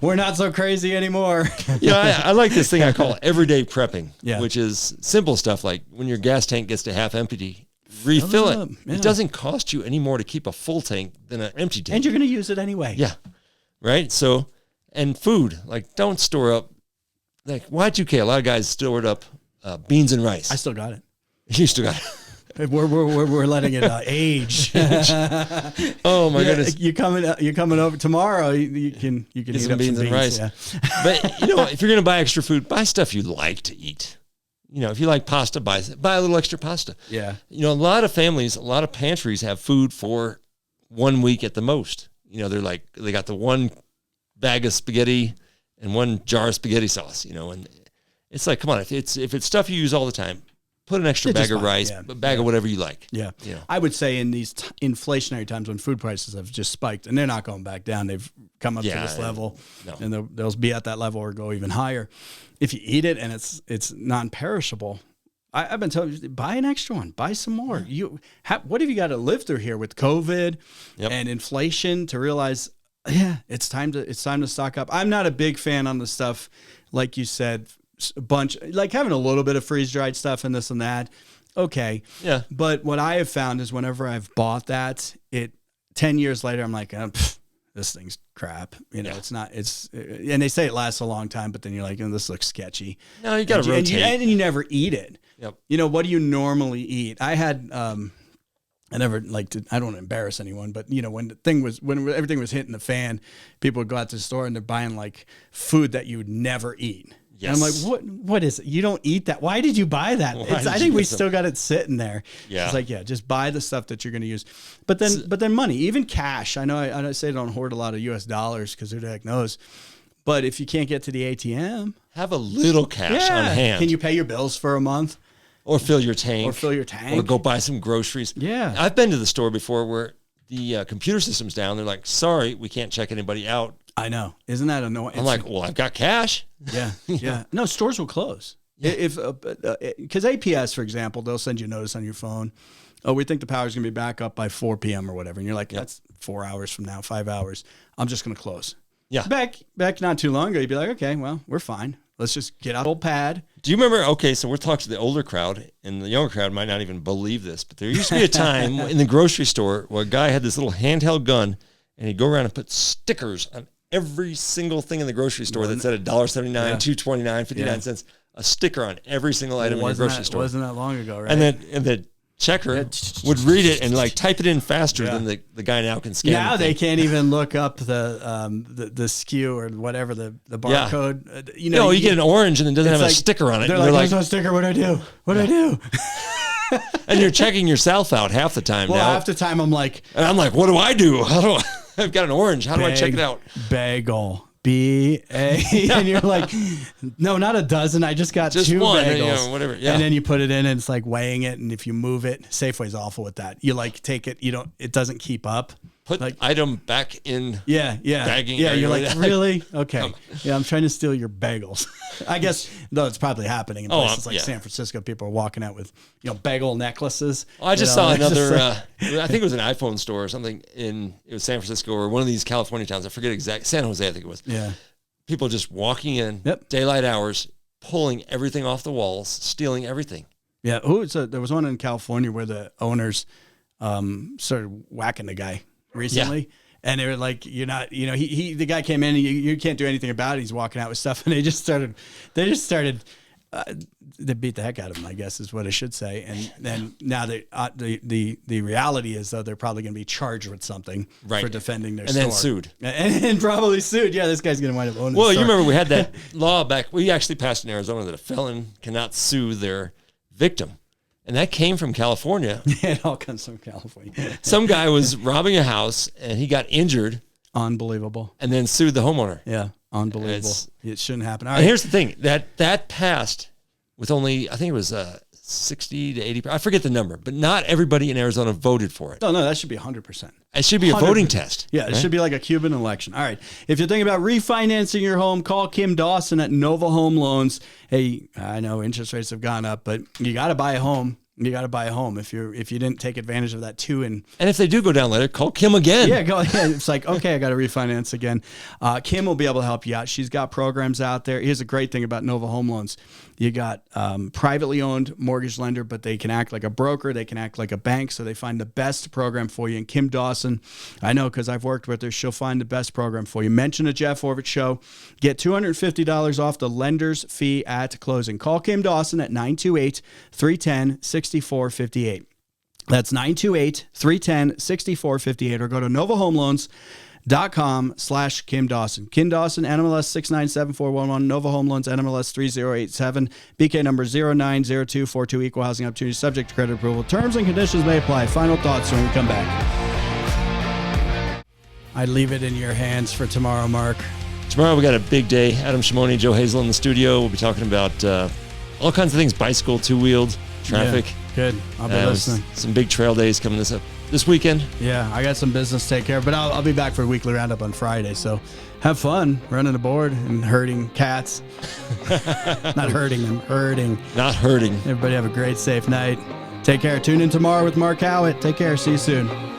We're not so crazy anymore. I like this thing I call everyday prepping, which is simple stuff like when your gas tank gets to half empty, refill it. Yeah. It doesn't cost you any more to keep a full tank than an empty tank. And you're going to use it anyway. Yeah. Right? So, and food, like don't store up, like Y2K, a lot of guys stored up beans and rice. I still got it. You still got it. We're letting it age. Oh my goodness! You're coming over tomorrow. You can get some beans and rice. Yeah. But if you're gonna buy extra food, buy stuff you like to eat. If you like pasta, buy a little extra pasta. Yeah. A lot of families, a lot of pantries have food for 1 week at the most. They got the one bag of spaghetti and one jar of spaghetti sauce. And It's like, come on, if it's stuff you use all the time, put an extra bag of rice, a bag of whatever you like. Yeah. You know. I would say in these inflationary times when food prices have just spiked, and they're not going back down, they've come up to this level, and they'll be at that level or go even higher. If you eat it and it's non-perishable, I've been telling you, buy an extra one, buy some more. What have you got to live through here with COVID and inflation to realize, it's time to stock up. I'm not a big fan on the stuff, like you said, a bunch, like having a little bit of freeze-dried stuff and this and that. Okay. Yeah. But what I have found is whenever I've bought that, 10 years later, I'm like, this thing's crap. You know, it's not, and they say it lasts a long time, but then you're like, this looks sketchy. No, you got to rotate. And you never eat it. Yep. You know, what do you normally eat? I had, I never like to, I don't want to embarrass anyone, but you know, when everything was hitting the fan, people would go out to the store and they're buying like food that you would never eat. Yes. And I'm like, what is it? You don't eat that. Why did you buy that? I think we still got it sitting there. Yeah. It's like, just buy the stuff that you're going to use. But then money, even cash. I know I say I don't hoard a lot of US dollars because who the heck knows. But if you can't get to the ATM, have a little cash on hand. Can you pay your bills for a month? Or fill your tank. Or go buy some groceries. Yeah. I've been to the store before where the computer system's down. They're like, sorry, we can't check anybody out. I know. Isn't that annoying? I'm like, well, I've got cash. Yeah. Yeah. No, stores will close. If because APS, for example, they'll send you a notice on your phone. Oh, we think the power's going to be back up by 4 p.m. or whatever. And you're like, that's 4 hours from now, 5 hours. I'm just going to close. Yeah. Back not too long ago, you'd be like, okay, well, we're fine. Let's just get out old pad. Do you remember? Okay, so we're talking to the older crowd, and the younger crowd might not even believe this, but there used to be a time in the grocery store where a guy had this little handheld gun, and he'd go around and put stickers on every single thing in the grocery store that said $1.79, $2.29, 59 cents, a sticker on every single item in the grocery store. Wasn't that long ago, right? And the checker would read it and like type it in faster than the guy now can scan. Now they can't even look up the SKU or whatever the barcode. You know, you get an orange and it doesn't have a sticker on it. They're like, there's no sticker. What do I do? What do I do? And you're checking yourself out half the time now. Well, half the time I'm like, what do I do? I've got an orange. How do I check it out? Bagel. B-A. And you're like, no, not a dozen. I just got 2 one, bagels. Whatever. Yeah. And then you put it in and it's like weighing it. And if you move it, Safeway's awful with that. You like take it, it doesn't keep up. Put the item back in bagging. Yeah, you're like, really? Okay. Yeah, I'm trying to steal your bagels. I guess, though, it's probably happening in places like San Francisco. People are walking out with, bagel necklaces. Well, I just saw another, I think it was an iPhone store or something it was San Francisco or one of these California towns. I forget exactly. San Jose, I think it was. Yeah. People just walking in, daylight hours, pulling everything off the walls, stealing everything. Yeah. There was one in California where the owners started whacking the guy recently. Yeah. And they were like, you're not, the guy came in and you can't do anything about it. He's walking out with stuff. And they just started, they beat the heck out of him, I guess is what I should say. And then now the reality is, though, they're probably going to be charged with something for defending their store. And then sued. And probably sued. Yeah, this guy's going to wind up owning the store. You remember we had that law back, we actually passed in Arizona that a felon cannot sue their victim. And that came from California. It all comes from California. Some guy was robbing a house and he got injured. Unbelievable. And then sued the homeowner. Yeah, unbelievable. It shouldn't happen. All right. And here's the thing, that passed with only, I think it was 60 to 80, I forget the number, but not everybody in Arizona voted for it. No, that should be 100%. It should be a voting test. Yeah, it should be like a Cuban election. All right. If you're thinking about refinancing your home, call Kim Dawson at Nova Home Loans. Hey, I know interest rates have gone up, but you got to buy a home. You got to buy a home if you didn't take advantage of that too. And if they do go down later, call Kim again. Yeah, go ahead. It's like, okay, I got to refinance again. Kim will be able to help you out. She's got programs out there. Here's a great thing about Nova Home Loans. You got privately owned mortgage lender, but they can act like a broker. They can act like a bank. So they find the best program for you. And Kim Dawson, I know because I've worked with her, she'll find the best program for you. Mention the Jeff Orvich Show. Get $250 off the lender's fee at closing. Call Kim Dawson at 928-310-6458. That's 928-310-6458 or go to NovaHomeLoans.com/Kim Dawson. Kim Dawson, NMLS 6974411, Nova Home Loans, NMLS 3087, BK number 090242, Equal Housing Opportunity, subject to credit approval. Terms and conditions may apply. Final thoughts when we come back. I'd leave it in your hands for tomorrow, Mark. Tomorrow we got a big day. Adam Shimoni, Joe Hazel in the studio. We'll be talking about all kinds of things: bicycle, two-wheeled, traffic. Yeah, good. I'll be listening. Some big trail days coming this weekend. Yeah, I got some business to take care of, but I'll be back for a weekly roundup on Friday. So have fun running the board and herding cats. Not hurting them, herding. Not hurting. Everybody have a great, safe night. Take care. Tune in tomorrow with Mark Haughwout. Take care. See you soon.